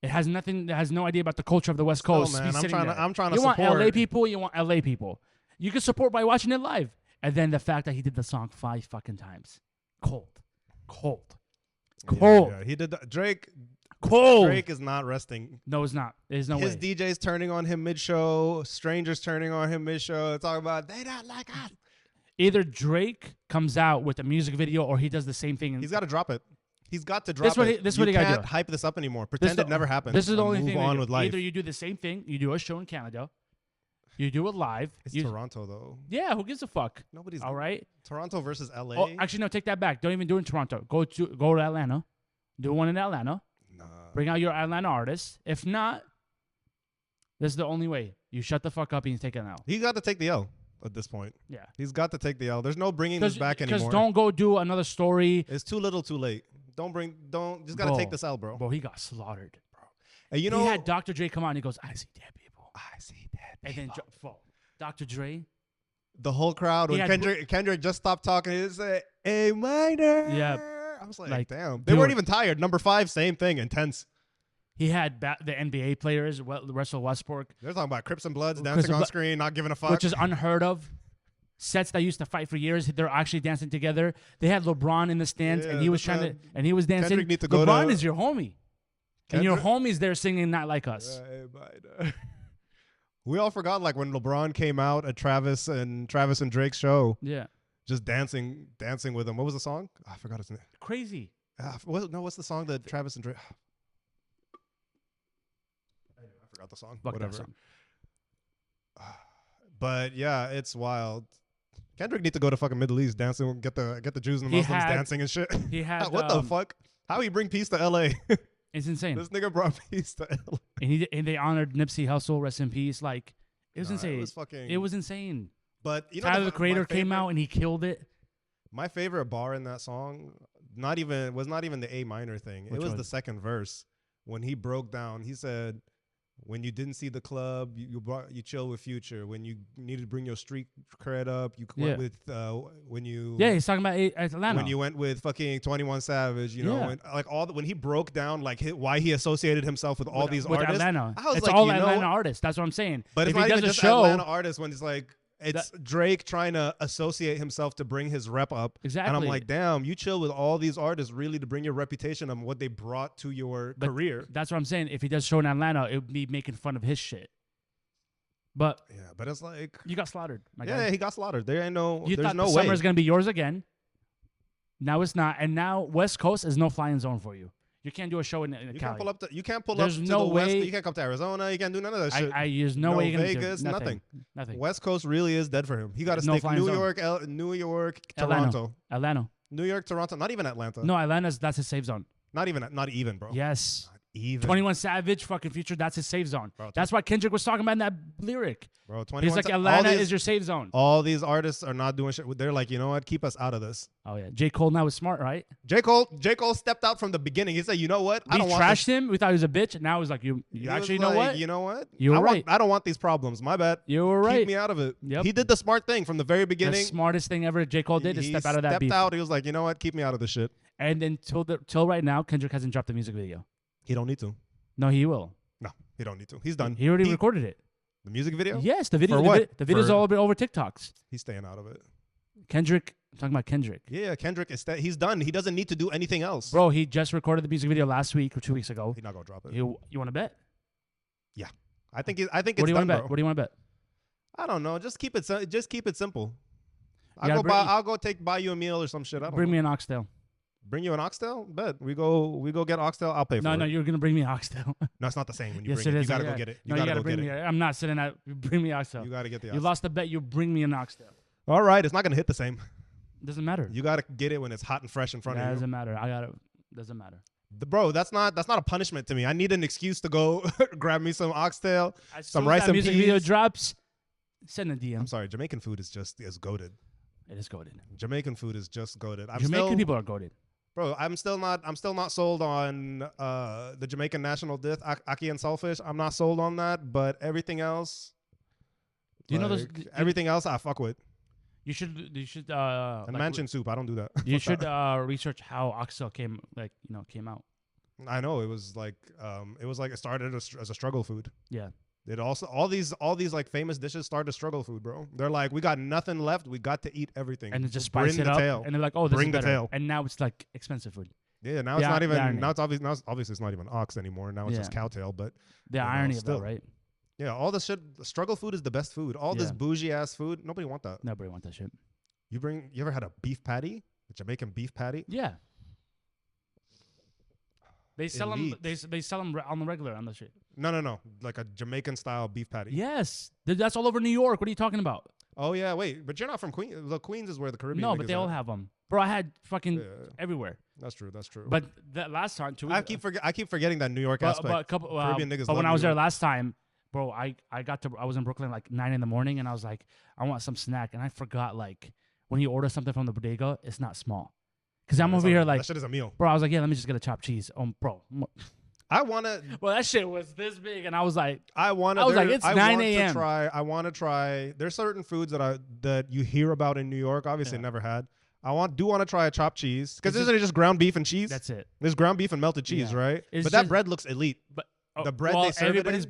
It has nothing. It has no idea about the culture of the West Coast. Man, I'm trying to support. You want LA people. You want LA people. You can support by watching it live. And then the fact that he did the song 5 fucking times, cold. Yeah, he did Drake. Cold. Drake is not resting. No, it's not. There's no way. His DJ's turning on him mid-show. Strangers turning on him mid-show. Talking about they don't like us. Either Drake comes out with a music video, or he does the same thing. He's got to drop it. He's got to drop it. This is what he got to do. You can't hype this up anymore. Pretend it never happened. This is the only thing. Move on with life. Either you do the same thing. You do a show in Canada. You do it live. It's Toronto, though. Yeah, who gives a fuck? Nobody's all right. Toronto versus LA. Oh, actually, no. Take that back. Don't even do it in Toronto. Go to Atlanta. Do one in Atlanta. Nah. Bring out your Atlanta artists. If not, this is the only way. You shut the fuck up and you take an L. He got to take the L at this point. Yeah. He's got to take the L. There's no bringing this back anymore. Because don't go do another story. It's too little, too late. Just got to take this L, bro. Bro, he got slaughtered, bro. And he had Dr. Dre come out and he goes, I see dead people. I see dead people. And then Dr. Dre. The whole crowd, when Kendrick just stopped talking, he said, A minor. Yeah. I was like damn. They weren't even tired. Number 5, same thing, intense. He had the NBA players, Russell Westbrook. They're talking about Crips and Bloods dancing on screen, not giving a fuck. Which is unheard of. Sets that used to fight for years, they're actually dancing together. They had LeBron in the stands, and he was dancing. LeBron is your homie. And your homie's there singing Not Like Us. We all forgot like when LeBron came out at Travis and Drake's show. Yeah. Just dancing with him. What was the song? I forgot his name. Crazy. What's the song that Travis and Drake? I forgot the song. Whatever. Song. But yeah, it's wild. Kendrick need to go to fucking Middle East dancing, get the Jews and the Muslims dancing and shit. He had what the fuck? How he bring peace to LA? It's insane. This nigga brought peace to LA. And they honored Nipsey Hussle, rest in peace. Like it was insane. It was insane. But you know, Tyler the Creator came out and he killed it. My favorite bar in that song, was not even the A minor thing. It was the second verse when he broke down. He said, When you didn't see the club, you chill with Future. When you needed to bring your street cred up, you went with when you he's talking about Atlanta. When you went with fucking 21 Savage, you know, when he broke down like why he associated himself with all these artists. Atlanta. I was it's like, all Atlanta artists. That's what I'm saying. But if it's he not does even a just show, Atlanta artists when it's like. It's Drake trying to associate himself to bring his rep up. Exactly. And I'm like, damn, you chill with all these artists really to bring your reputation and what they brought to your career. That's what I'm saying. If he does show in Atlanta, it would be making fun of his shit. But but it's like you got slaughtered. Yeah, he got slaughtered. There's no way. Summer's gonna be yours again. Now it's not, and now West Coast is no flying zone for you. You can't do a show in Cali. You can't pull up to the West. You can't come to Arizona. You can't do none of that shit. There's no way you're going to do Vegas, nothing. West Coast really is dead for him. He got to stick New York, Toronto. Atlanta. New York, Toronto. Not even Atlanta. No, that's his safe zone. Not even, bro. Yes. Not even. 21 Savage, fucking Future, that's his safe zone. Bro, that's what Kendrick was talking about in that lyric. Bro, he's like, Atlanta is your safe zone. All these artists are not doing shit. They're like, you know what? Keep us out of this. Oh, yeah. J. Cole now is smart, right? J. Cole stepped out from the beginning. He said, you know what? We trashed him. We thought he was a bitch. Now he's like, you actually know what? You know what? You were right. I don't want these problems. My bad. You were right. Keep me out of it. Yep. He did the smart thing from the very beginning. The smartest thing ever J. Cole did is step out of that beef. He stepped out. He was like, you know what? Keep me out of this shit. And then till right now, Kendrick hasn't dropped a music video. He don't need to. No, he will. No, he don't need to. He's done. He already recorded it. The music video? Yes, the video. For what? The video's all over TikToks. He's staying out of it. Kendrick. I'm talking about Kendrick. Yeah, Kendrick he's done. He doesn't need to do anything else. Bro, he just recorded the music video last week or 2 weeks ago. He's not gonna drop it. You want to bet? Yeah, I think it's what do you done, want to bet? bro. What do you want to bet? I don't know. Just keep it simple. I'll go buy you a meal or some shit. I don't bring know. me an oxtail. Bring you an oxtail? Bet. We go get oxtail. I'll pay for it. No, you're gonna bring me an oxtail. No, it's not the same when you yes, bring it. it. Is, You gotta go get it. You gotta bring me. I'm not sitting at. Bring me oxtail. You gotta get the oxtail. You lost the bet. You bring me an oxtail. All right, it's not gonna hit the same. Doesn't matter. You gotta get it when it's hot and fresh in front of you. Doesn't matter. Doesn't matter. Bro, that's not a punishment to me. I need an excuse to go grab me some oxtail, some rice and peas. Music video drops. Send a DM. I'm sorry, Jamaican food is goated. It is goated. Jamaican food is just goated. Jamaican people are goated. Bro, I'm still not sold on the Jamaican national dish, ackee and saltfish. I'm not sold on that, but everything else, do you know those? Everything else I fuck with. You should. And mansion soup, I don't do that. You should research how oxtail came out. I know it was like it started as a struggle food. Yeah. It also all these like famous dishes started as struggle food, bro. They're like, we got nothing left. We got to eat everything. And just spice it up. And they're like, oh, this is better. And now it's like expensive food. Yeah, now it's not even. Now it's obviously it's not even ox anymore. Now it's just cowtail. But the irony of that, right? Yeah, all this shit. Struggle food is the best food. All this bougie ass food, nobody want that. Nobody want that shit. You ever had a beef patty? A Jamaican beef patty? Yeah. They sell them. They sell them on the regular on the shit. No. Like a Jamaican style beef patty. Yes, that's all over New York. What are you talking about? Oh yeah, wait, but you're not from Queens. The Queens is where the Caribbean. No, but they all have them, bro. I had fucking everywhere. That's true. But that last time, 2 weeks. I keep forgetting that New York aspect. Caribbean niggas. But when I was there last time, bro, I was in Brooklyn like 9 a.m, and I was like, I want some snack, and I forgot like when you order something from the bodega, it's not small. Because I'm over here like that shit is a meal, bro. I was like, yeah, let me just get a chopped cheese. Bro. I wanna. Well, that shit was this big, and I was like, I was like, it's 9 a.m. I want to try. There's certain foods that you hear about in New York. Obviously, never had. Do want to try a chopped cheese because isn't it just ground beef and cheese? That's it. There's ground beef and melted cheese, right? But that bread looks elite. But the bread they serve everybody's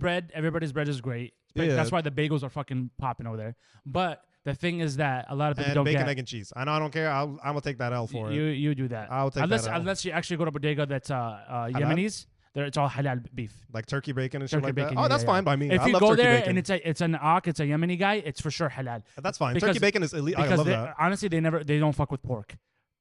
bread is great. Yeah. That's why the bagels are fucking popping over there. But the thing is that a lot of people don't bacon, egg, and cheese. I don't care. I'm gonna take that L for it. You do that. I'll take that L. Unless you actually go to bodega that's Yemenis. It's all halal beef. Like turkey bacon and shit like that. Oh, that's fine by me. If you go there and it's an Ak, it's a Yemeni guy, it's for sure halal. That's fine. Turkey bacon is elite. I love that. Honestly, they don't fuck with pork.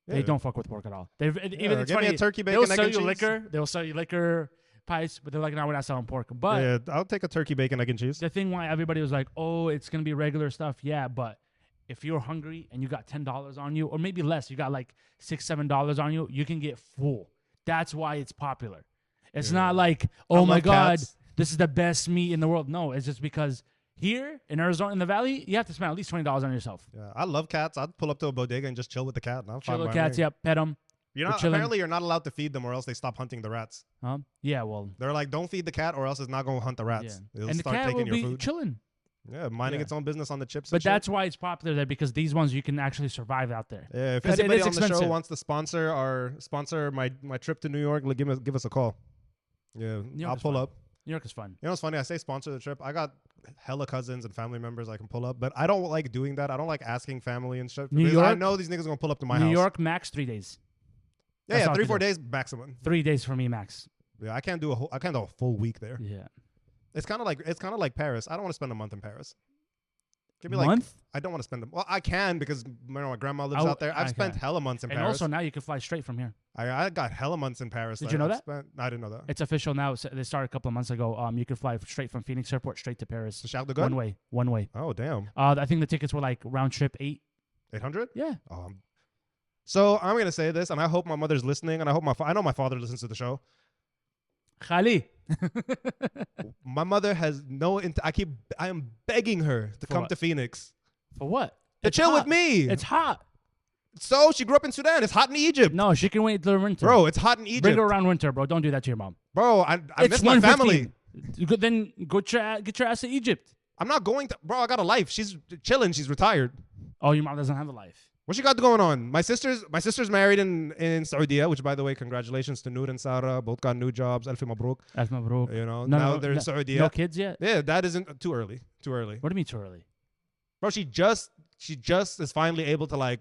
Yeah. They don't fuck with pork at all. It's funny. Me a turkey bacon, they'll sell you liquor. They'll sell you liquor pies, but they're like, no, we're not selling pork. But yeah, I'll take a turkey bacon, egg, and cheese. The thing why everybody was like, oh, it's gonna be regular stuff. Yeah, but if you're hungry and you got $10 on you, or maybe less, you got like $6-7 on you, you can get full. That's why it's popular. It's not like, oh my God, this is the best meat in the world. No, it's just because here in Arizona, in the Valley, you have to spend at least $20 on yourself. Yeah, I love cats. I'd pull up to a bodega and just chill with the cat. Chill with cats, yep, pet them. Apparently, you're not allowed to feed them, or else they stop hunting the rats. Yeah, well, they're like, don't feed the cat, or else it's not going to hunt the rats. Yeah. It'll And the start cat taking will your be food. chilling. Yeah, minding its own business on the chips. But that's why it's popular there, because these ones you can actually survive out there. Yeah, if anybody on the show wants to sponsor my trip to New York, give us a call. Yeah, I'll pull up. New York is fun. You know what's funny? I say sponsor the trip. I got hella cousins and family members I can pull up, but I don't like doing that. I don't like asking family and shit. New York, I know these niggas gonna pull up to my house. New York, max 3 days. Yeah, 3-4 days maximum. 3 days for me max. Yeah, I can't do a full week there. Yeah, it's kind of like Paris. I don't want to spend a month in Paris. Give me month? I don't want to spend them. Well, I can because my grandma lives out there. I've spent hella months in Paris. And also now you can fly straight from here. I got hella months in Paris. Did you know that? I didn't know that. It's official now. They started a couple of months ago. You can fly straight from Phoenix Airport straight to Paris. To Charles de Gaulle? One way. Oh, damn. I think the tickets were like round trip 800? Yeah. So I'm gonna say this, and I hope my mother's listening, and I know my father listens to the show. Khali. My mother has I am begging her to come to Phoenix. For what? To chill with me. It's hot. So she grew up in Sudan. It's hot in Egypt. No, she can wait till winter. Bro, it's hot in Egypt. Bring her around winter, bro. Don't do that to your mom. Bro, I miss my family. Then get your ass to Egypt. I'm not going to. Bro, I got a life. She's chilling. She's retired. Oh, your mom doesn't have a life. What you got going on? My sister's married in Saudi, which, by the way, congratulations to Noor and Sarah. Both got new jobs. Alfi Mabruk. Alfi Mabruk. You know, now they're in Saudi. No kids yet? Yeah, that isn't too early. Too early. What do you mean too early? Bro, she just is finally able to like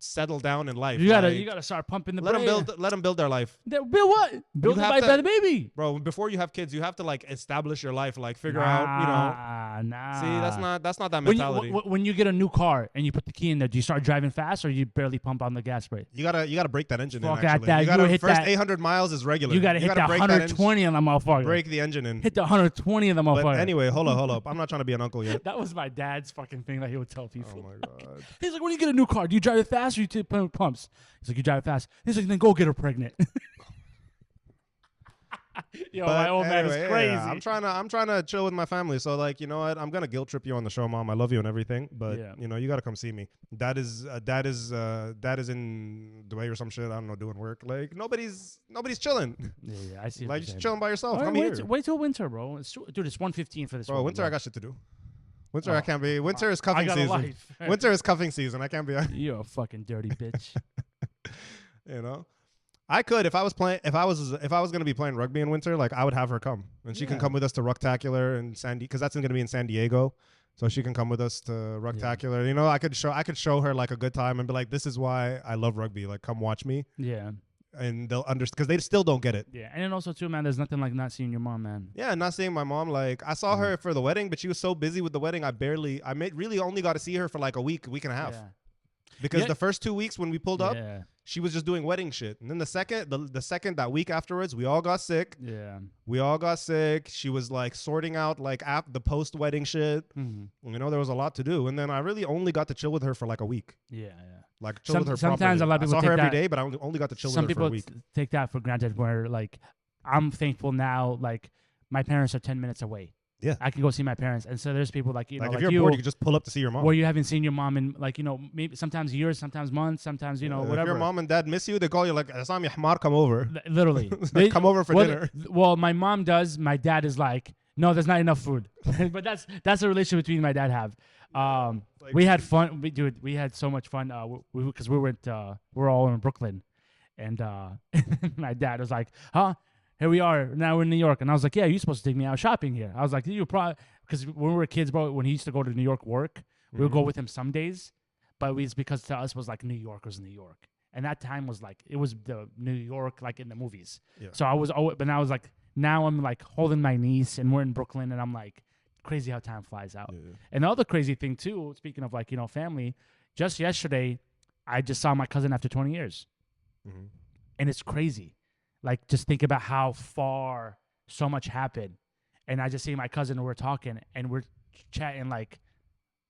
settle down in life. You gotta start pumping the let them build their life. Build what? Build the life by the baby. Bro, before you have kids, you have to like establish your life, like figure out, you know. Nah. See, that's not that mentality. When you get a new car and you put the key in there, do you start driving fast or you barely pump on the gas brake? You gotta break that engine in. Fuck Actually, that. you gotta hit first 800 miles is regular. You gotta hit that 120 on the motherfucker. Break the engine in. Hit the 120 on the motherfucker. But anyway, hold up. I'm not trying to be an uncle yet. That was my dad's fucking thing that he would tell people. Oh my god. He's like, when you get a new car, do you drive it fast or you take pumps? He's like, you drive it fast. He's like, then go get her pregnant. Yo, my old man is crazy. Yeah, I'm trying to chill with my family. So like, you know what? I'm gonna guilt trip you on the show, Mom. I love you and everything, but you know, you gotta come see me. Dad is in Dubai or some shit. I don't know, doing work. Like nobody's chilling. Yeah, I see. Like just chilling by yourself. Right, come here. Wait till winter, bro. Dude, it's 1:15 for this. Bro, winter I got shit to do. Winter I can't be. Winter is cuffing season. Winter is cuffing season. I can't be. You're a fucking dirty bitch. You know, I could if I was gonna be playing rugby in winter, like I would have her come and she can come with us to Rucktacular and because that's gonna be in San Diego, so she can come with us to Rucktacular. Yeah. You know, I could show her like a good time and be like, this is why I love rugby. Like, come watch me. Yeah. And they'll understand because they still don't get it. Yeah, and then also too, man, there's nothing like not seeing your mom, man. Yeah, not seeing my mom. Like I saw her for the wedding, but she was so busy with the wedding, I really only got to see her for like a week and a half. Yeah. Because the first 2 weeks when we pulled up, she was just doing wedding shit. And then the second that week afterwards, we all got sick. Yeah. We all got sick. She was like sorting out like the post wedding shit. Mm-hmm. You know, there was a lot to do. And then I really only got to chill with her for like a week. Yeah. Like chill with her sometimes properly. A lot of people I saw her every that, day, but I only got to chill with her for a week. Some people take that for granted where like I'm thankful now, like my parents are 10 minutes away. Yeah, I can go see my parents, and so there's people like you know, if you're bored, you can just pull up to see your mom. Where you haven't seen your mom in like you know maybe sometimes years, sometimes months, sometimes you know whatever. If your mom and dad miss you, they call you like Issam Yahmar, come over. Literally, come over for dinner. Well, my mom does. My dad is like, no, there's not enough food. But that's a relationship between my dad have. We had fun. We had so much fun because we're all in Brooklyn, and my dad was like, huh. Here we are. Now we're in New York. And I was like, yeah, you're supposed to take me out shopping here. I was like, you probably, because when we were kids, bro, when he used to go to New York work, we would go with him some days. But it's because to us was like New York was New York. And that time was like, it was the New York like in the movies. Yeah. So but now I was like, now I'm like holding my niece and we're in Brooklyn and I'm like, crazy how time flies out. Yeah. And the other crazy thing too, speaking of like, you know, family, just yesterday, I just saw my cousin after 20 years. Mm-hmm. And it's crazy. Like, just think about how far so much happened. And I just see my cousin and we're talking and we're chatting like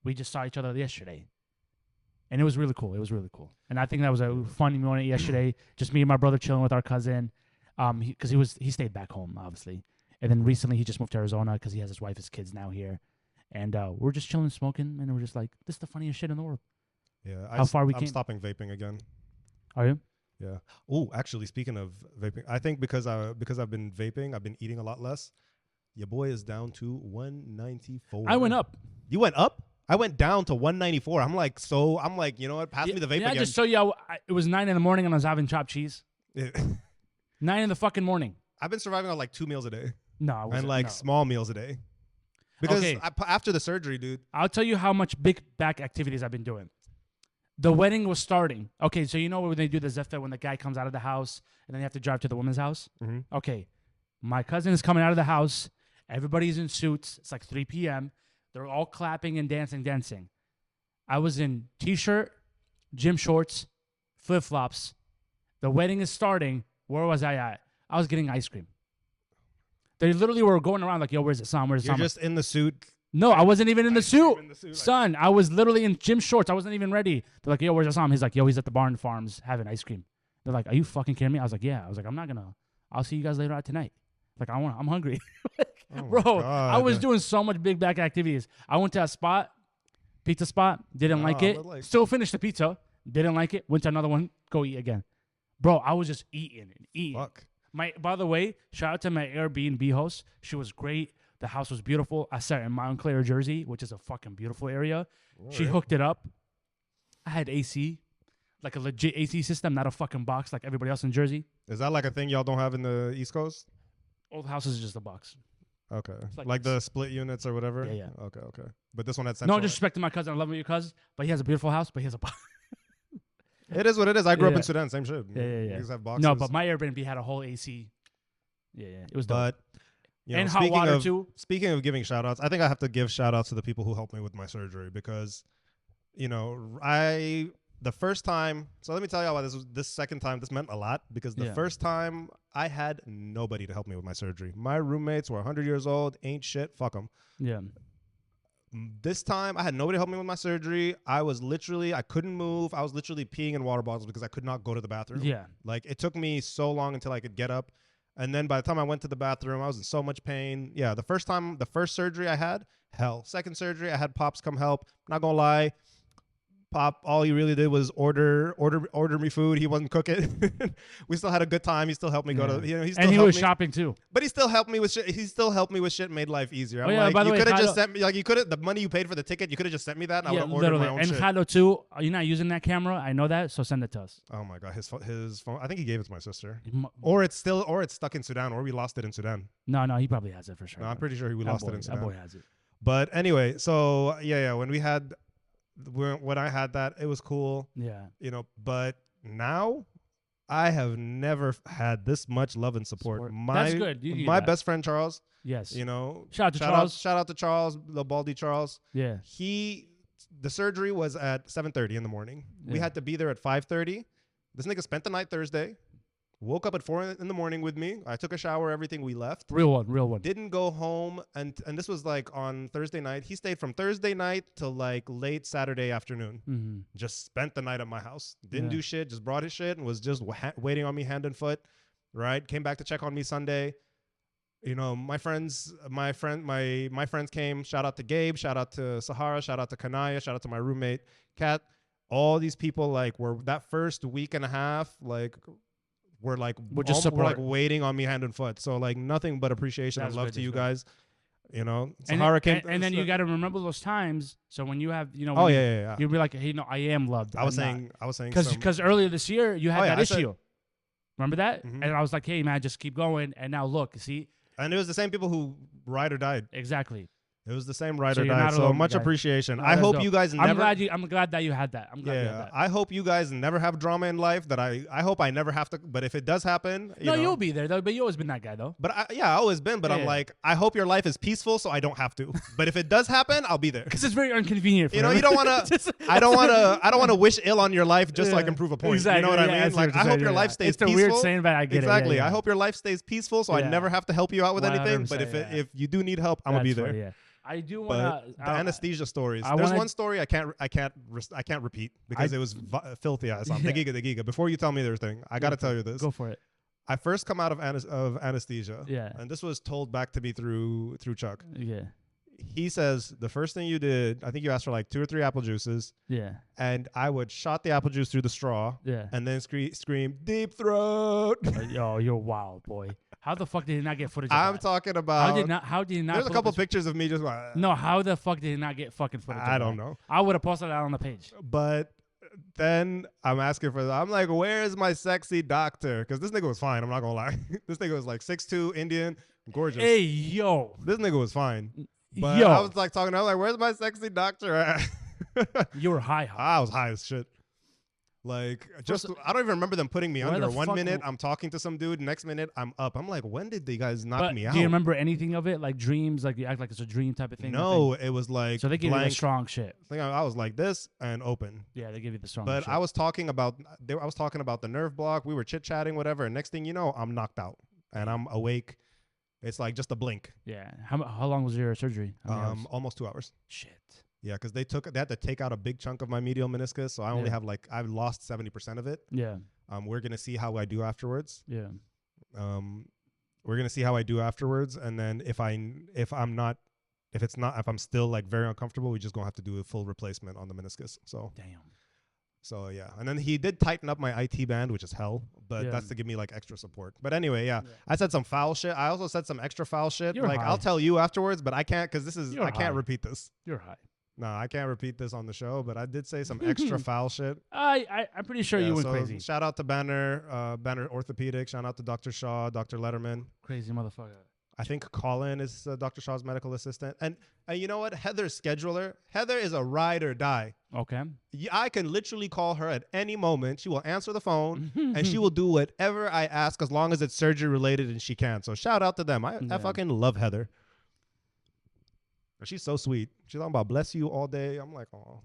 we just saw each other yesterday. And it was really cool. And I think that was a fun moment yesterday. Just me and my brother chilling with our cousin. Because he stayed back home, obviously. And then recently he just moved to Arizona because he has his wife, his kids now here. And we're just chilling, smoking. And we're just like, this is the funniest shit in the world. Yeah. How far we came. I'm stopping vaping again. Are you? Yeah. Oh, actually, speaking of vaping, I think because I've been vaping, I've been eating a lot less. Your boy is down to 194. I went up. You went up? I went down to 194. I'm like, you know what? Pass me the vape again. again. I just show you it was 9 in the morning and I was having chopped cheese. 9 in the fucking morning. I've been surviving on like 2 meals a day. No, I wasn't. And like small meals a day. Because after the surgery, dude. I'll tell you how much big back activities I've been doing. The wedding was starting. Okay, so you know when they do the zefta when the guy comes out of the house and then you have to drive to the woman's house? Mm-hmm. Okay, my cousin is coming out of the house. Everybody's in suits. It's like 3 p.m. They're all clapping and dancing. I was in T-shirt, gym shorts, flip-flops. The wedding is starting. Where was I at? I was getting ice cream. They literally were going around like, yo, where's Issam? Where's Issam? You're just in the suit. No, I wasn't even in the suit. Son, I was literally in gym shorts. I wasn't even ready. They're like, yo, where's Issam? He's like, yo, he's at the Barn Farms having ice cream. They're like, are you fucking kidding me? I was like, yeah. I was like, I'll see you guys later out tonight. Like, I'm hungry. Bro, I was doing so much big back activities. I went to a pizza spot, didn't like it. Still finished the pizza, didn't like it. Went to another one, go eat again. Bro, I was just eating. Fuck. By the way, shout out to my Airbnb host. She was great. The house was beautiful. I sat in Montclair, Jersey, which is a fucking beautiful area. She hooked it up. I had AC, like a legit AC system, not a fucking box like everybody else in Jersey. Is that like a thing y'all don't have in the East Coast? Old houses is just a box. Okay. Like the split units or whatever? Yeah. Okay. But this one had central. No disrespect to my cousin. I love your cousin, but he has a beautiful house, but he has a box. It is what it is. I grew up in Sudan. Same shit. Yeah. You just have boxes. No, but my Airbnb had a whole AC. Yeah. It was dope. But, you know, and hot water too. Speaking of giving shout outs, I think I have to give shout outs to the people who helped me with my surgery because, you know, the first time, so let me tell you about this second time, this meant a lot because the first time I had nobody to help me with my surgery. My roommates were 100 years old, ain't shit, fuck them. Yeah. This time I had nobody to help me with my surgery. I couldn't move. I was literally peeing in water bottles because I could not go to the bathroom. Yeah. Like it took me so long until I could get up. And then by the time I went to the bathroom, I was in so much pain. Yeah, the first surgery I had, hell. Second surgery, I had Pops come help. Not gonna lie, Pop, all he really did was order me food. He wasn't cooking. We still had a good time. He still helped me go to, you know, he was shopping too. But he still helped me with shit. He still helped me with shit and made life easier. I'm by the way, you could have just sent me, like, the money you paid for the ticket, you could have just sent me that and I would have ordered my own shit. And Khalo too, you're not using that camera. I know that, so send it to us. Oh my God, his phone, I think he gave it to my sister. Or it's stuck in Sudan, or we lost it in Sudan. No, he probably has it for sure. No, I'm pretty sure we lost it in Sudan. That boy has it. But anyway, so when I had that, it was cool. Yeah. You know, but now I have never had this much love and support. That's good. My best friend Charles. Yes. You know, shout out to Charles, the Baldy Charles. Yeah. The surgery was at 7:30 in the morning. We had to be there at 5:30. This nigga spent the night Thursday. Woke up at 4 in the morning with me. I took a shower, everything, we left. Real one. Didn't go home. And this was like on Thursday night. He stayed from Thursday night till like late Saturday afternoon. Mm-hmm. Just spent the night at my house. Didn't do shit. Just brought his shit and was just waiting on me hand and foot. Right? Came back to check on me Sunday. You know, my friends came. Shout out to Gabe. Shout out to Sahara. Shout out to Kanaya. Shout out to my roommate, Kat. All these people like were that first week and a half like... We're like waiting on me hand and foot. So like nothing but appreciation and love to you guys. You know, Sahara came, and then you got to remember those times. So when you have, you know, you'll be like, hey, no, I am loved. I was saying because earlier this year you had that issue. Remember that? Mm-hmm. And I was like, hey man, just keep going. And now look, see. And it was the same people who ride or died. Exactly. It was the same ride or die. So much appreciation. I hope you guys never. I'm glad that you had that. I'm glad you had that. I hope you guys never have drama in life. I hope I never have to. But if it does happen, you'll be there though. But you always been that guy though. But I always been. But I'm like, I hope your life is peaceful, so I don't have to. But if it does happen, I'll be there. Because it's very inconvenient. For you don't want to. I don't want to wish ill on your life just so I can prove a point. Exactly. You know what I mean? Like I hope your life stays peaceful. It's a weird saying, but I get it. Exactly. I hope your life stays peaceful, so I never have to help you out with anything. But if you do need help, I'm gonna be there. I do want to. The anesthesia stories. There's one story I can't repeat because it was filthy ass. The giga. Before you tell me their thing, I got to tell you this. Go for it. I first come out of anesthesia. Yeah. And this was told back to me through Chuck. Yeah. he says the first thing you did, I think you asked for like 2 or 3 apple juices. Yeah. And I would shot the apple juice through the straw. Yeah. And then scream, deep throat. Yo, you're wild, boy. How the fuck did he not get footage of I'm that? talking about. How did he not? There's a couple pictures of me just. No, how the fuck did he not get fucking footage of that? I don't know. I would have posted that on the page. But then I'm asking for. I'm like, where's my sexy doctor? Because this nigga was fine. I'm not gonna lie. This nigga was like 6'2", Indian, gorgeous. Hey, yo. This nigga was fine. But yo. I was like talking. I was like, where's my sexy doctor at? You were high. I was high as shit. Like, just I don't even remember them putting me under. 1 minute I'm talking to some dude, next minute I'm up. I'm like, when did you guys knock me out? Do you remember anything of it? Like dreams, like you act like it's a dream type of thing? No, it was like so they give you the strong shit. I think I was like this and open. Yeah, they give you the strong But shit. I was talking about the nerve block. We were chit chatting, whatever. And next thing you know, I'm knocked out and I'm awake. It's like just a blink. Yeah. How long was your surgery? Almost 2 hours. Shit. Yeah, because they had to take out a big chunk of my medial meniscus, so I only have I've lost 70% of it. Yeah. We're gonna see how I do afterwards. Yeah. We're gonna see how I do afterwards, and then if I'm still like very uncomfortable, we just gonna have to do a full replacement on the meniscus. So damn. So yeah, and then he did tighten up my IT band, which is hell, but that's to give me like extra support. But anyway, yeah, I said some foul shit. I also said some extra foul shit. You're high. I'll tell you afterwards, but I can't because I can't high. repeat this. You're high. No, I can't repeat this on the show, but I did say some extra foul shit. I'm pretty sure you went crazy. Shout out to Banner Orthopedic. Shout out to Dr. Shaw, Dr. Letterman. Crazy motherfucker. I think Colin is Dr. Shaw's medical assistant. And you know what? Heather's scheduler. Heather is a ride or die. Okay. I can literally call her at any moment. She will answer the phone and she will do whatever I ask as long as it's surgery related and she can. So shout out to them. I fucking love Heather. She's so sweet. She's talking about bless you all day. I'm like, oh.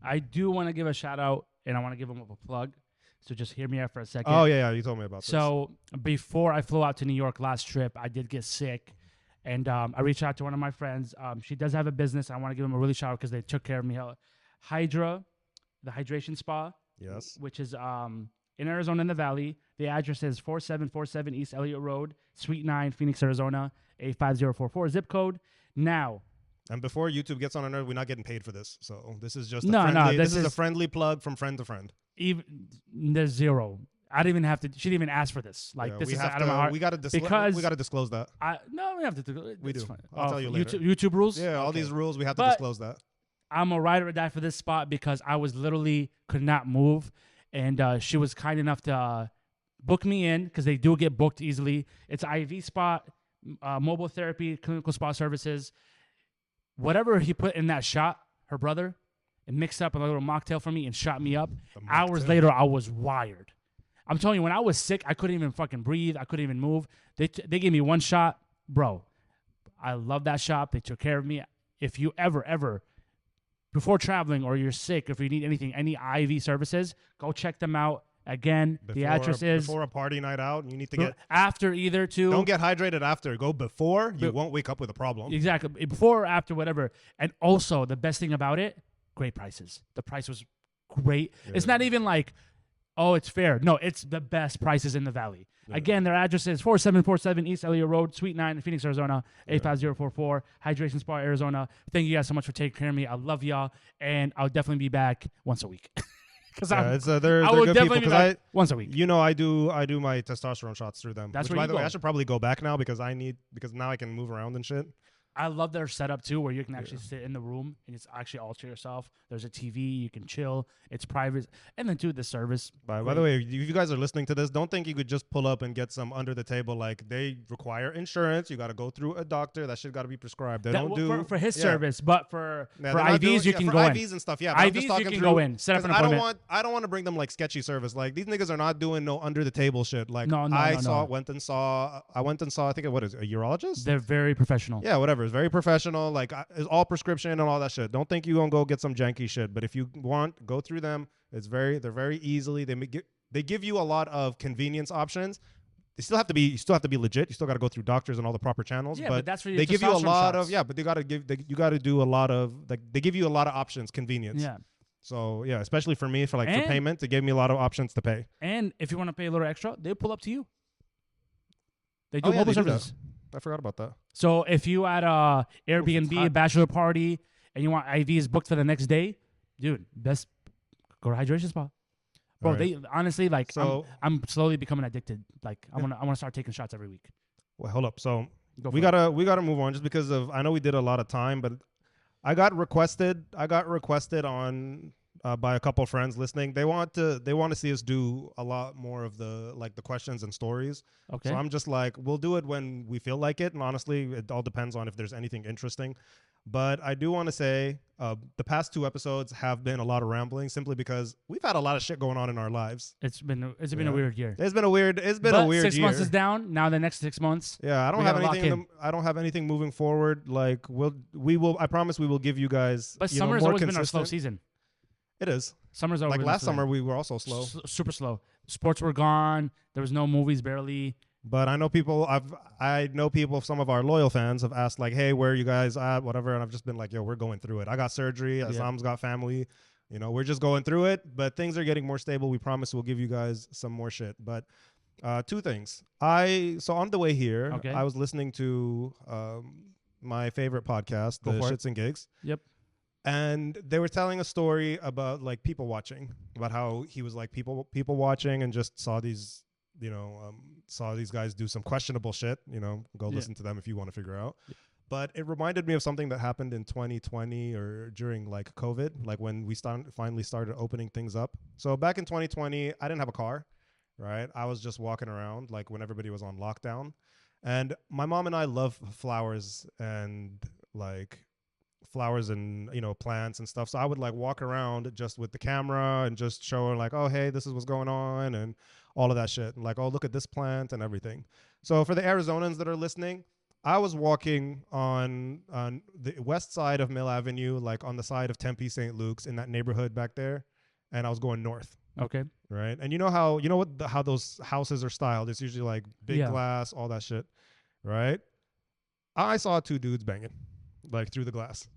I do want to give a shout out and I want to give them a plug. So just hear me out for a second. Oh, yeah, you told me about this. So before I flew out to New York last trip, I did get sick. And I reached out to one of my friends. She does have a business. I want to give them a really shout out because they took care of me. Hydra, the hydration spa. Yes. Which is in Arizona in the Valley. The address is 4747 East Elliott Road, Suite 9, Phoenix, Arizona, 85044 zip code. Now. And before YouTube gets on our nerve, we're not getting paid for this. So this is just this is a friendly plug from friend to friend. Even there's zero. I didn't even have to. She didn't even ask for this. Like this is out of my heart. We got to disclose that. No, we have to. We do. Fine. I'll tell you later. YouTube rules. Yeah, all these rules we have to disclose that. I'm a ride or die for this spot because I was literally could not move, and she was kind enough to book me in because they do get booked easily. It's an IV spot, mobile therapy, clinical spa services. Whatever he put in that shot, her brother, and mixed up a little mocktail for me and shot me up. Hours later, I was wired. I'm telling you, when I was sick, I couldn't even fucking breathe. I couldn't even move. They gave me one shot. Bro, I love that shop. They took care of me. If you ever, before traveling or you're sick, if you need anything, any IV services, go check them out. Again, the address is... Before a party night out, you need to get... After either too. Don't get hydrated after. Go before. You won't wake up with a problem. Exactly. Before or after, whatever. And also, the best thing about it, great prices. The price was great. Yeah. It's not even like, oh, it's fair. No, it's the best prices in the Valley. Yeah. Again, their address is 4747 East Elliott Road, Suite 9 in Phoenix, Arizona, 85044, Hydration Spa, Arizona. Thank you guys so much for taking care of me. I love y'all. And I'll definitely be back once a week. Because they're good people. Because once a week. You know, I do my testosterone shots through them. That's which, where by the way, I should probably go back now because now I can move around and shit. I love their setup too, where you can actually sit in the room and it's actually all to yourself. There's a TV, you can chill. It's private, and then the service. By the way, if you guys are listening to this, don't think you could just pull up and get some under the table. Like they require insurance. You got to go through a doctor. That shit got to be prescribed. They don't do for his service, but for IVs you can go in. IVs and stuff. Yeah, IVs you can go in. Set up an appointment. I don't want to bring them like sketchy service. Like these niggas are not doing no under the table shit. Like I went and saw. I think what is it, a urologist? They're very professional. Yeah, whatever. It's very professional. Like it's all prescription and all that shit. Don't think you gonna go get some janky shit. But if you want, go through them. They're very easily. They give you a lot of convenience options. You still have to be legit. You still got to go through doctors and all the proper channels. Yeah, but that's for they give you a lot of but you got to do a lot of they give you a lot of options, convenience. Yeah. So yeah, especially for me for payment, they gave me a lot of options to pay. And if you want to pay a little extra, they pull up to you. They do mobile services. I forgot about that. So if you at a Airbnb, a bachelor party, and you want IVs booked for the next day, dude, best go to hydration spa. Bro, they honestly like. So I'm slowly becoming addicted. Like I wanna start taking shots every week. Well, hold up. So we gotta move on just because of I know we did a lot of time, but I got requested on by a couple of friends listening. They want to see us do a lot more of the questions and stories. Okay. So I'm just like, we'll do it when we feel like it, and honestly, it all depends on if there's anything interesting. But I do want to say the past 2 episodes have been a lot of rambling simply because we've had a lot of shit going on in our lives. It's been a weird year. It's been a weird year. 6 months is down. Now the next 6 months. Yeah, I don't have anything. I don't have anything moving forward. Like we will. I promise we will give you guys. But summer's always been our slow season. It is. Summer's always like last summer we were also slow. Super slow. Sports were gone. There was no movies barely. But I know people. Some of our loyal fans have asked like, "Hey, where are you guys at? Whatever." And I've just been like, "Yo, we're going through it. I got surgery. Issams got family. You know, we're just going through it. But things are getting more stable. We promise we'll give you guys some more shit." But 2 things. So on the way here, I was listening to my favorite podcast, the Shits and Gigs. Yep. And they were telling a story about like people watching, about how he was like people watching and just saw these. Saw these guys do some questionable shit, go listen to them if you want to figure out. Yeah. But it reminded me of something that happened in 2020 or during like COVID, like when we finally started opening things up. So back in 2020, I didn't have a car, right? I was just walking around like when everybody was on lockdown. And my mom and I love flowers and plants and stuff. So I would like walk around just with the camera and just show her like, oh, hey, this is what's going on and all of that shit. And like, oh, look at this plant and everything. So for the Arizonans that are listening, I was walking on the west side of Mill Avenue, like on the side of Tempe, St. Luke's in that neighborhood back there. And I was going north. Okay. Right. And how those houses are styled. It's usually like big glass, all that shit. Right. I saw 2 dudes banging like through the glass.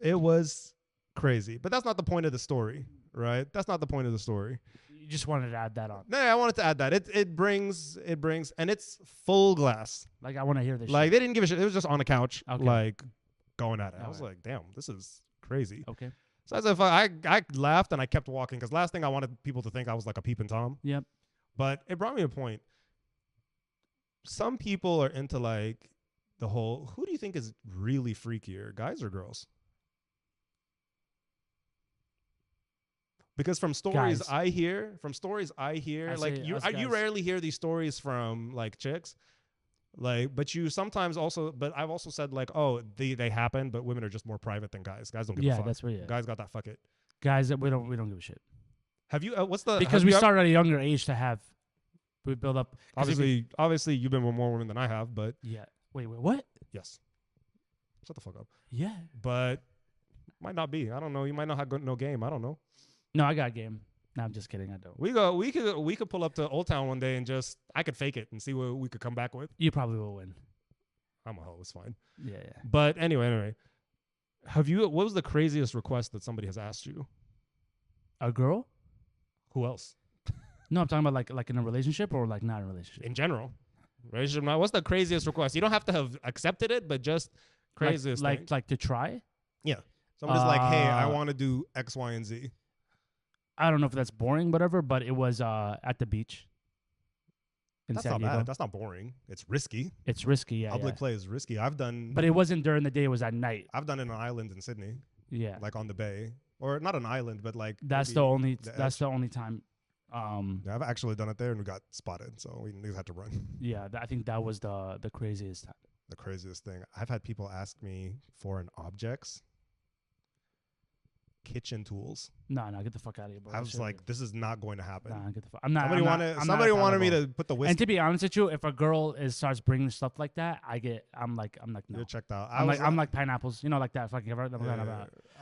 It was crazy, but that's not the point of the story, right? That's not the point of the story. You just wanted to add that on. No, I wanted to add that. It brings, and it's full glass. Like, I want to hear this like, shit. They didn't give a shit. It was just on a couch, like, going at it. Okay. I was like, damn, this is crazy. Okay. So as if I laughed and I kept walking because last thing I wanted people to think I was like a peeping Tom. Yep. But it brought me a point. Some people are into like the whole, who do you think is really freakier, guys or girls? Because from stories I hear, you rarely hear these stories from like chicks. Like, but you sometimes also, but I've also said like, oh, they happen, but women are just more private than guys. Guys don't give a fuck. Yeah, that's right. Guys got that fuck it. Guys, we don't give a shit. Have you? Because we started at a younger age to have. We build up. Obviously, you've been with more women than I have, but yeah. Wait, what? Yes. Shut the fuck up. Yeah. But might not be. I don't know. You might not have no game. I don't know. No, I got game. No, I'm just kidding. I don't. We could pull up to Old Town one day and I could fake it and see what we could come back with. You probably will win. I'm a hoe. It's fine. Yeah. But anyway, what was the craziest request that somebody has asked you? A girl? Who else? No, I'm talking about like in a relationship or like not in a relationship. In general, relationship. Now, what's the craziest request? You don't have to have accepted it, but just craziest. Like to try. Yeah. Somebody's like, hey, I want to do X, Y, and Z. I don't know if that's boring, whatever, but it was at the beach. That's not bad. That's not boring. It's risky. It's risky, yeah. Public play is risky. But it wasn't during the day. It was at night. I've done it on an island in Sydney. Yeah. Like on the bay. Or not an island, but like. That's the only time. Yeah, I've actually done it there and we got spotted. So we had to run. Yeah, I think that was the craziest time. The craziest thing. I've had people ask me for an objects. Kitchen tools. No, get the fuck out of here, bro. I was like, this is not going to happen. Nah, get the fuck. I'm not. Somebody wanted me to put the whiskey. And to be honest with you, if a girl starts bringing stuff like that, I'm like, no. You're checked out. I'm like pineapples, like that. Fucking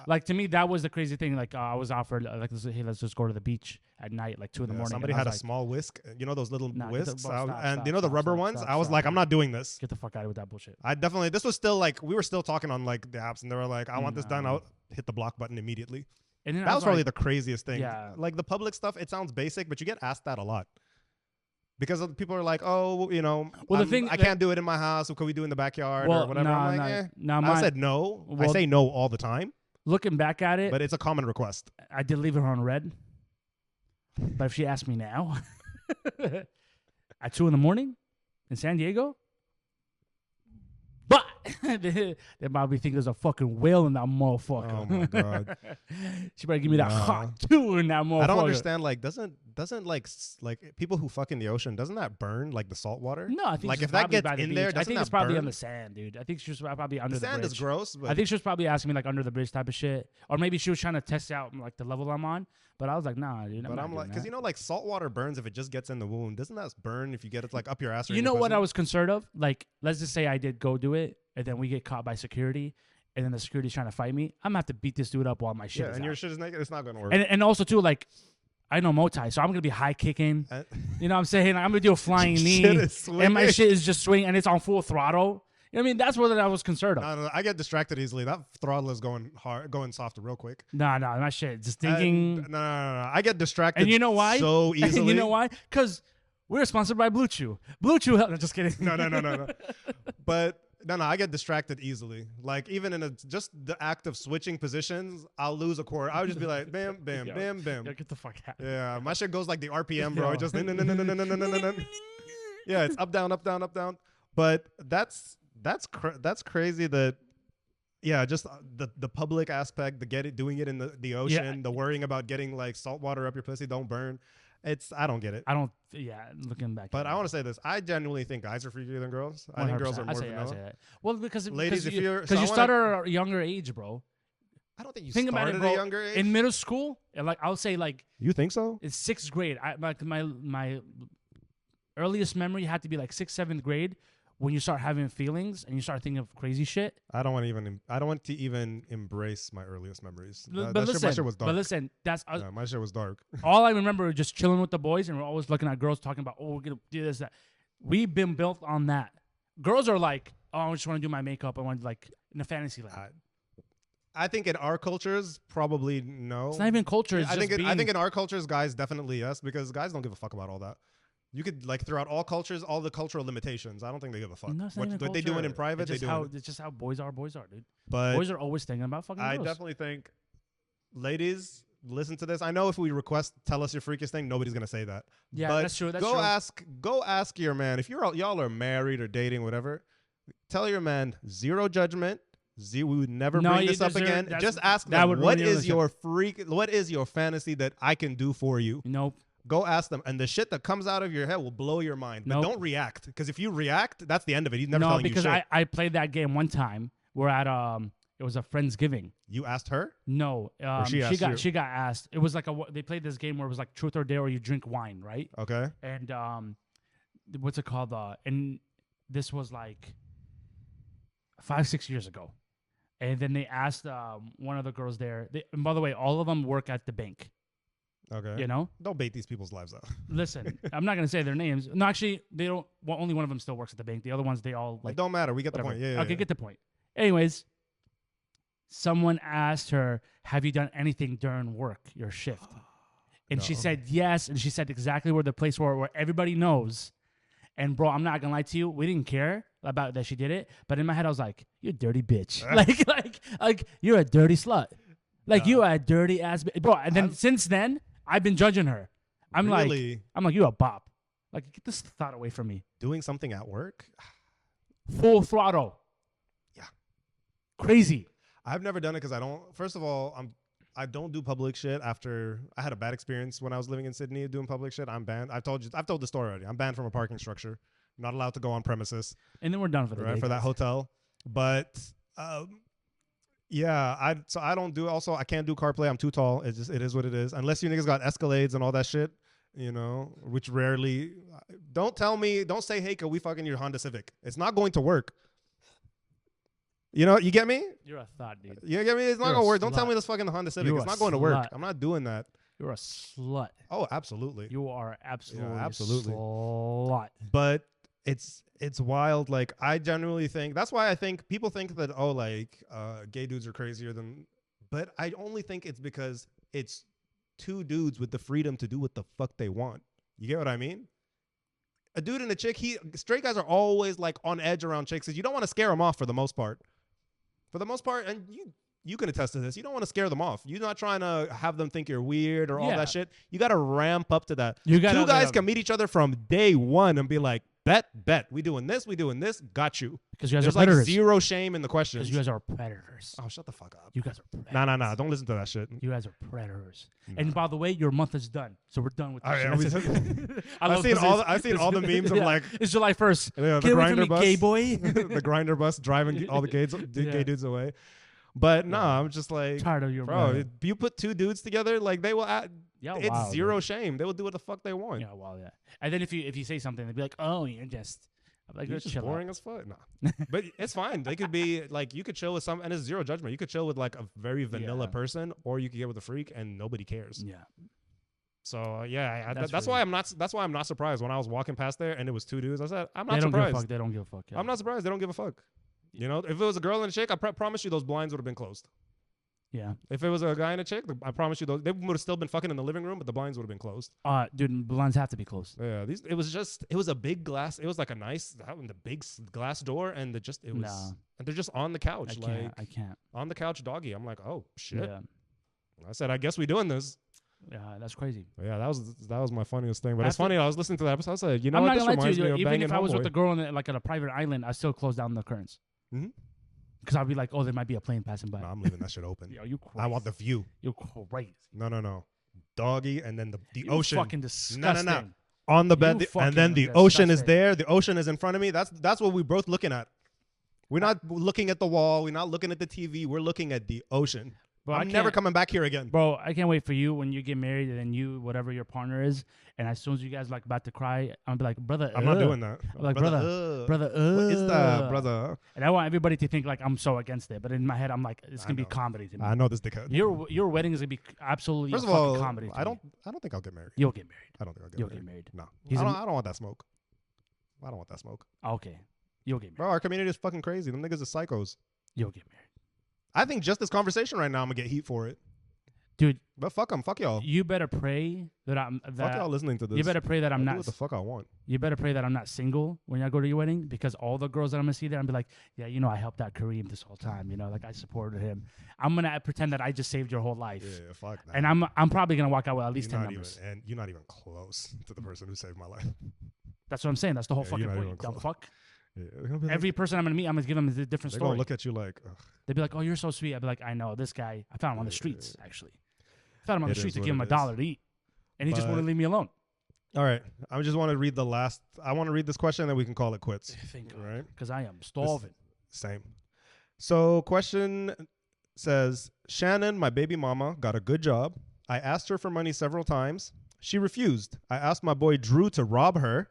like to me, that was the crazy thing. Like I was offered, like, hey, let's just go to the beach at night, like 2 a.m. Somebody had a small whisk. You know those little whisks, and the rubber ones. I was like, I'm not doing this. Get the fuck out of here with that bullshit. This was still like we were still talking on like the apps, and they were like, I want this done. I'll hit the block button immediately. And then that was probably the craziest thing. Yeah. Like the public stuff, it sounds basic, but you get asked that a lot. Because people are like, oh, you know, well, I can't do it in my house. So could we do it in the backyard or whatever? I'm like, I said no. Well, I say no all the time. Looking back at it, but it's a common request. I did leave her on red. But if she asked me now, at 2 a.m. in San Diego, but they probably think there's a fucking whale in that motherfucker. Oh my god! She better give me that hot 2 in that motherfucker. I don't understand. Like, doesn't like people who fuck in the ocean, doesn't that burn like the salt water? No, I think like if that gets in there, I think it's probably burn? on the sand, dude. I think she was probably under the sand bridge. is gross. But I think she was probably asking me like under the bridge type of shit, or maybe she was trying to test out like the level I'm on. But I was like, nah, dude. But I'm like, because you know, like salt water burns if it just gets in the wound. Doesn't that burn if you get it like up your ass? Or you know what I was concerned of? Like, let's just say I did go do it, and then we get caught by security, and then the security's trying to fight me. I'm gonna have to beat this dude up while my shit is and out. your shit is naked. It's not gonna work. And also too, like, I know Muay Thai, so I'm gonna be high kicking. You know what I'm saying? I'm gonna do a flying knee, and my shit is just swinging, and it's on full throttle. You know what I mean? That's what I was concerned of. No, I get distracted easily. That throttle is going soft real quick. No, my shit just thinking. No. I get distracted. And you know why? So easily. You know why? Because we're sponsored by Blue Chew. Blue Chew. No, just kidding. No. But no, I get distracted easily. Like even in just the act of switching positions, I'll lose a chord. I would just be like, bam, bam, bam, bam. Get the fuck out. Yeah, my shit goes like the RPM, bro. It just yeah, it's up, down, up, down, up, down. But that's crazy that. Yeah, just the public aspect, doing it in the ocean, the worrying about getting like salt water up your pussy, don't burn. I don't get it. Looking back. But I want to say this. I genuinely think guys are freakier than girls. I think girls are more vanilla. Well, because ladies, you started at a younger age, bro. I don't think you think started about it, bro. at a younger age. In middle school, and like I'll say like. You think so? It's 6th grade. My earliest memory had to be like 6th, 7th grade. When you start having feelings and you start thinking of crazy shit. I don't want to even embrace my earliest memories. My shit was dark. But listen, my shit was dark. All I remember was just chilling with the boys, and we're always looking at girls talking about, oh, we're gonna do this, that. We've been built on that. Girls are like, oh, I just want to do my makeup. I want like in a fantasy land. I think in our cultures, probably no. It's not even culture. It's I think in our cultures, guys definitely yes, because guys don't give a fuck about all that. You could like throughout all cultures, all the cultural limitations. I don't think they give a fuck. No, what they doing in private, it's just how boys are, dude. But boys are always thinking about fucking girls. I definitely think, ladies, listen to this. I know if we tell us your freakiest thing, nobody's gonna say that. Yeah, but that's true. Go ask your man. If y'all are married or dating, whatever, tell your man zero judgment. We would never bring this up again. Just ask them what is your fantasy that I can do for you. Nope. Go ask them, and the shit that comes out of your head will blow your mind. But don't react, because if you react, that's the end of it. He's never telling you shit. No, because I played that game one time. We're at it was a Friendsgiving. You asked her? No, she got asked. It was like they played this game where it was like truth or dare, or you drink wine, right? Okay. And what's it called? And this was like 5-6 years ago. And then they asked one of the girls there. And by the way, all of them work at the bank. Okay. You know? Don't bait these people's lives out. Listen, I'm not going to say their names. No, actually, they don't. Well, only one of them still works at the bank. The other ones, they all like. It don't matter. We get whatever. the point. Yeah. Okay, get the point. Anyways, someone asked her, have you done anything during work, your shift? And she said yes. And she said exactly where the place where everybody knows. And bro, I'm not going to lie to you. We didn't care about that she did it. But in my head, I was like, you're a dirty bitch. like you're a dirty slut. Like you are a dirty ass bitch. Bro, and then since then, I've been judging her. I'm like, you a bop. Like, get this thought away from me. Doing something at work? Full throttle. Yeah. Crazy. I've never done it because first of all, I don't do public shit after I had a bad experience when I was living in Sydney doing public shit. I'm banned. I've told the story already. I'm banned from a parking structure. I'm not allowed to go on premises. And then we're done for the day. For that hotel. But, yeah, I don't do. Also, I can't do CarPlay. I'm too tall. It is what it is. Unless you niggas got Escalades and all that shit, you know, which rarely. Don't say, hey, can we fucking your Honda Civic? It's not going to work. You know, you get me? You're a thought, dude. You get me? It's not going to work. Don't tell me this fucking Honda Civic. It's not going to work. I'm not doing that. You're a slut. Oh, absolutely. You are absolutely absolutely. Slut. But it's wild. Like, I genuinely think that's why I think people think that gay dudes are crazier than, but I only think it's because it's two dudes with the freedom to do what the fuck they want. You get what I mean? a dude and a chick, straight guys are always like on edge around chicks because you don't want to scare them off for the most part. For the most part, and you can attest to this. You don't want to scare them off. You're not trying to have them think you're weird or all that shit. You got to ramp up to that. Two guys can meet each other from day one and be like, bet. We doing this. Got you. Because you guys There's are predators. Like zero shame in the questions. Because you guys are predators. Oh, shut the fuck up. You guys are predators. Nah. Don't listen to that shit. You guys are predators. Nah. And by the way, your month is done. So we're done with this shit. I've seen all the memes of like... It's July 1st. Yeah, Get away from me, gay boy. The grinder bus driving all the gay dudes away. But I'm just like... Tired of your bro, brother. you put two dudes together, like they will... it's wild, zero shame. They will do what the fuck they want. Yeah, well, yeah. And then if you say something, they'd be like, oh, you're just... Like, you're just boring as fuck. No, but it's fine. They could be like, you could chill with some, and it's zero judgment. You could chill with like a very vanilla person, or you could get with a freak, and nobody cares. Yeah. So that's why I'm not. That's why I'm not surprised when I was walking past there and it was two dudes. I said, I'm not surprised. surprised. Give a fuck. They don't give a fuck. Yeah. I'm not surprised. They don't give a fuck. You know, if it was a girl and a chick, I promise you those blinds would have been closed. Yeah. If it was a guy and a chick, I promise you they would have still been fucking in the living room, but the blinds would have been closed. Dude, blinds have to be closed. Yeah. It was a big glass. It was like a nice, the big glass door, and and they're just on the couch. I can't. On the couch, doggy. I'm like, oh shit. Yeah. I said, I guess we doing this. Yeah, that's crazy. Yeah, that was my funniest thing. But it's funny. I was listening to that episode. I said, you know I'm what? not This gonna lie reminds to you, me of even banging if I was homeboy. with a girl on like on a private island, I still close down the curtains. Mm-hmm. Because I'd be like, oh, there might be a plane passing by. No, I'm leaving that shit open. Yo, you crazy. I want the view. You're crazy. No. Doggy, and then the ocean. Fucking disgusting. No. On the bed, and then the ocean is there. The ocean is in front of me. That's what we're both looking at. We're not looking at the wall. We're not looking at the TV. We're looking at the ocean. Bro, I'm never coming back here again. Bro, I can't wait for you when you get married and then you, whatever your partner is, and as soon as you guys like about to cry, I'm gonna be like, brother, I'm not doing that. I'm like, brother, what is that, brother? And I want everybody to think like I'm so against it, but in my head, I'm like, it's gonna be comedy to me. I know this dickhead. Your wedding is gonna be absolutely First of all, comedy. To I don't think I'll get married. You'll get married. I don't think I'll get You'll married. get married. No, I don't want that smoke. I don't want that smoke. Okay, you'll get married. Bro, our community is fucking crazy. Them niggas are psychos. You'll get married. I think just this conversation right now, I'm gonna get heat for it. Dude, but fuck them, fuck y'all. You better pray that fuck y'all listening to this. You better pray that I'm not. Do what the fuck I want. You better pray that I'm not single when I go to your wedding, because all the girls that I'm gonna see there, I'm gonna be like, yeah, you know, I helped out Karim this whole time. You know, like I supported him. I'm gonna pretend that I just saved your whole life. Yeah, fuck that. And I'm probably gonna walk out with at least 10 numbers. And you're not even close to the person who saved my life. That's what I'm saying. That's the whole fucking point. Dumb fuck. Yeah, every person I'm gonna meet, I'm gonna give them a different story. They're gonna look at you like. Ugh. They'd be like, "Oh, you're so sweet." I'd be like, "I know this guy. I found him on the streets, actually. I found him on the streets to give him $1 to eat, and he just wouldn't leave me alone." All right, I just want to read I want to read this question, and then we can call it quits. Thank God, right? Because I am starving. Same. So, question says, Shannon, my baby mama, got a good job. I asked her for money several times. She refused. I asked my boy Drew to rob her,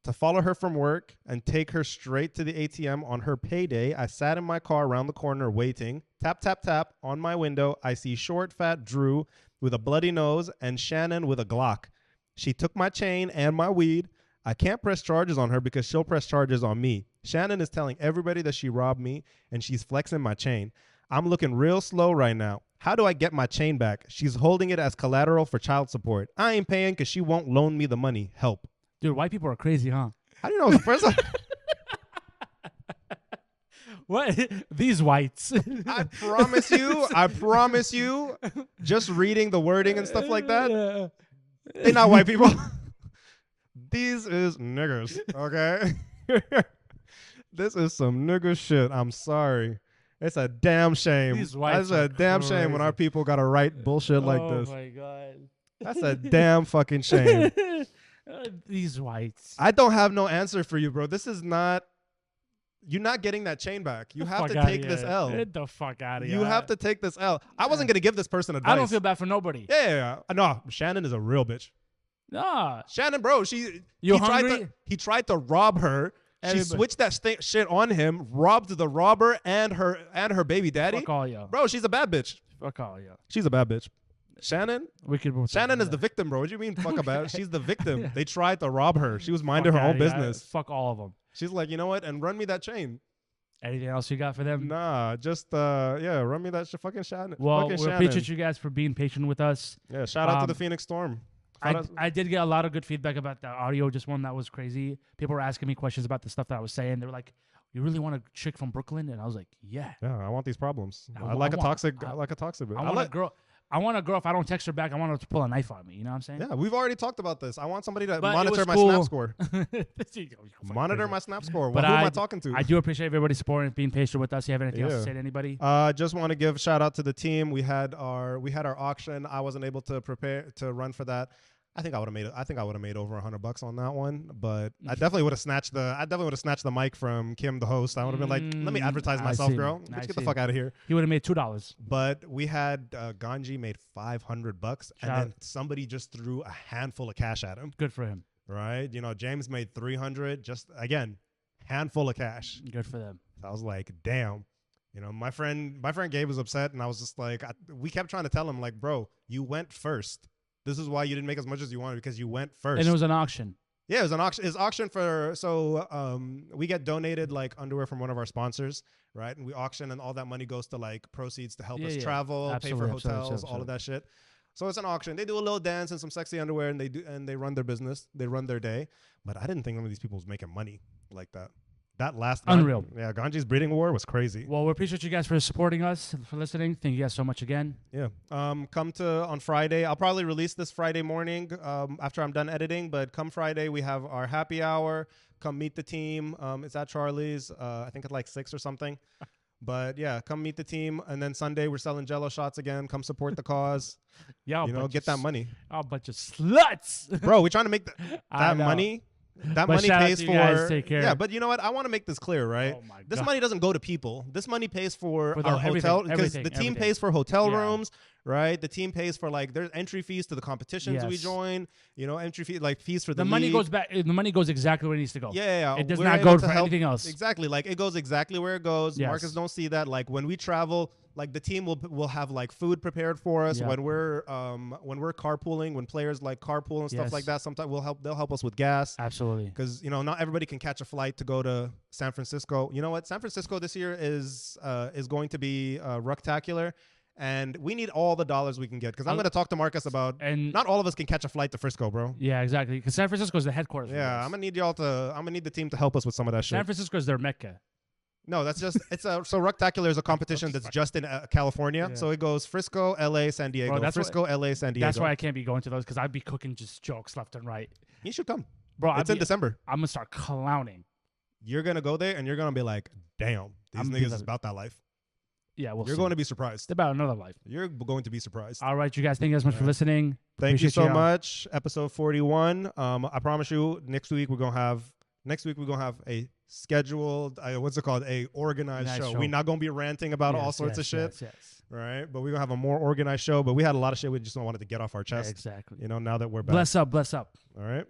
to follow her from work and take her straight to the ATM on her payday. I sat in my car around the corner waiting. Tap, tap, tap. On my window, I see short, fat Drew with a bloody nose and Shannon with a Glock. She took my chain and my weed. I can't press charges on her because she'll press charges on me. Shannon is telling everybody that she robbed me and she's flexing my chain. I'm looking real slow right now. How do I get my chain back? She's holding it as collateral for child support. I ain't paying because she won't loan me the money. Help. Dude, white people are crazy, huh? How do you know the first? What? These whites. I promise you, just reading the wording and stuff like that, they're not white people. These is niggers, okay? This is some nigger shit. I'm sorry. It's a damn shame. It's a damn shame when our people got to write bullshit like this. Oh, my God. That's a damn fucking shame. These whites. I don't have no answer for you, bro. This is not... You're not getting that chain back. You have to take this L. Get the fuck out of here. You have to take this L. I wasn't going to give this person advice. I don't feel bad for nobody. Yeah. No, Shannon is a real bitch. Nah. Shannon, bro, he tried to rob her. She switched that shit on him, robbed the robber and her baby daddy. Fuck all y'all. Bro, she's a bad bitch. Fuck all y'all. She's a bad bitch. Shannon is the victim, bro. What do you mean fuck a bad? She's the victim. Yeah. They tried to rob her. She was minding her own business. Fuck all of them. She's like, you know what? And run me that chain. Anything else you got for them? Nah, just run me that shit. Fucking Shannon. Well, fucking we appreciate you guys for being patient with us. Yeah, shout out to the Phoenix Storm. I did get a lot of good feedback about the audio. Just one that was crazy. People were asking me questions about the stuff that I was saying. They were like, "You really want a chick from Brooklyn?" And I was like, "Yeah." Yeah, I want these problems. I like a toxic. I want a girl. I want a girl. If I don't text her back, I want her to pull a knife on me. You know what I'm saying? Yeah, we've already talked about this. I want somebody to monitor my snap score. Monitor my snap score. Who am I talking to? I do appreciate everybody supporting, being patient with us. You have anything else to say to anybody? Just want to give shout out to the team. We had our auction. I wasn't able to prepare to run for that. I think I would have made over $100 on that one, but I definitely would have snatched the mic from Kim, the host. I would have been like, "Let me advertise myself, girl. Let's get the fuck out of here." He would have made $2. But we had Ganji made $500, and then somebody just threw a handful of cash at him. Good for him, right? James made $300. Just again, handful of cash. Good for them. I was like, damn. My friend Gabe was upset, and I was just like, we kept trying to tell him, like, bro, you went first. This is why you didn't make as much as you wanted, because you went first. And it was an auction. Yeah, it was an auction. It's auction we get donated like underwear from one of our sponsors, right? And we auction, and all that money goes to like proceeds to help us travel, pay for hotels, all of that shit. So it's an auction. They do a little dance and some sexy underwear, and they run their business. They run their day. But I didn't think none of these people was making money like that. That last unreal. Ganji's breeding war was crazy. Well, we appreciate you guys for supporting us, for listening. Thank you guys so much again. Yeah. Come on Friday. I'll probably release this Friday morning after I'm done editing. But come Friday, we have our happy hour. Come meet the team. It's at Charlie's. I think at like 6 or something. But yeah, come meet the team. And then Sunday, we're selling Jello shots again. Come support the cause. Get that money. Oh, bunch of sluts. Bro, we're trying to make that money. That money pays for. Guys, take care. Yeah, but you know what? I want to make this clear, right? Oh my God. This money doesn't go to people. This money pays for our hotel, because the team pays for hotel rooms, right? The team pays for like there's entry fees to the competitions we join. Entry fee like fees for the money goes back. The money goes exactly where it needs to go. Yeah. It does not go for anything else. Exactly. Like it goes exactly where it goes. Yes. Marcus don't see that. Like when we travel, like the team will have like food prepared for us when we're carpooling, when players like carpool and stuff like that. Sometimes they'll help us with gas. Absolutely. Because not everybody can catch a flight to go to San Francisco. You know what? San Francisco this year is going to be rucktacular. And we need all the dollars we can get, because I'm going to talk to Marcus about. And not all of us can catch a flight to Frisco, bro. Yeah, exactly. Because San Francisco is the headquarters. Yeah, I'm gonna need the team to help us with some of that shit. San Francisco is their Mecca. No, that's just so Rucktacular is a competition that's just in California. Yeah. So it goes Frisco, LA, San Diego. Bro, Frisco, LA, San Diego. That's why I can't be going to those, because I'd be cooking just jokes left and right. You should come, bro. It's in December. I'm gonna start clowning. You're gonna go there and you're gonna be like, damn, these niggas is about that life. Yeah, you're going to be surprised. It's about another life. You're going to be surprised. All right, you guys. Thank you guys so much for listening. Thank you so much. Episode 41. I promise you, next week we're gonna have a scheduled, what's it called? A organized show. We're not gonna be ranting about all sorts of shit. Yes. Right, but we're gonna have a more organized show. But we had a lot of shit we just wanted to get off our chest. Exactly. Now that we're back. Bless up. All right.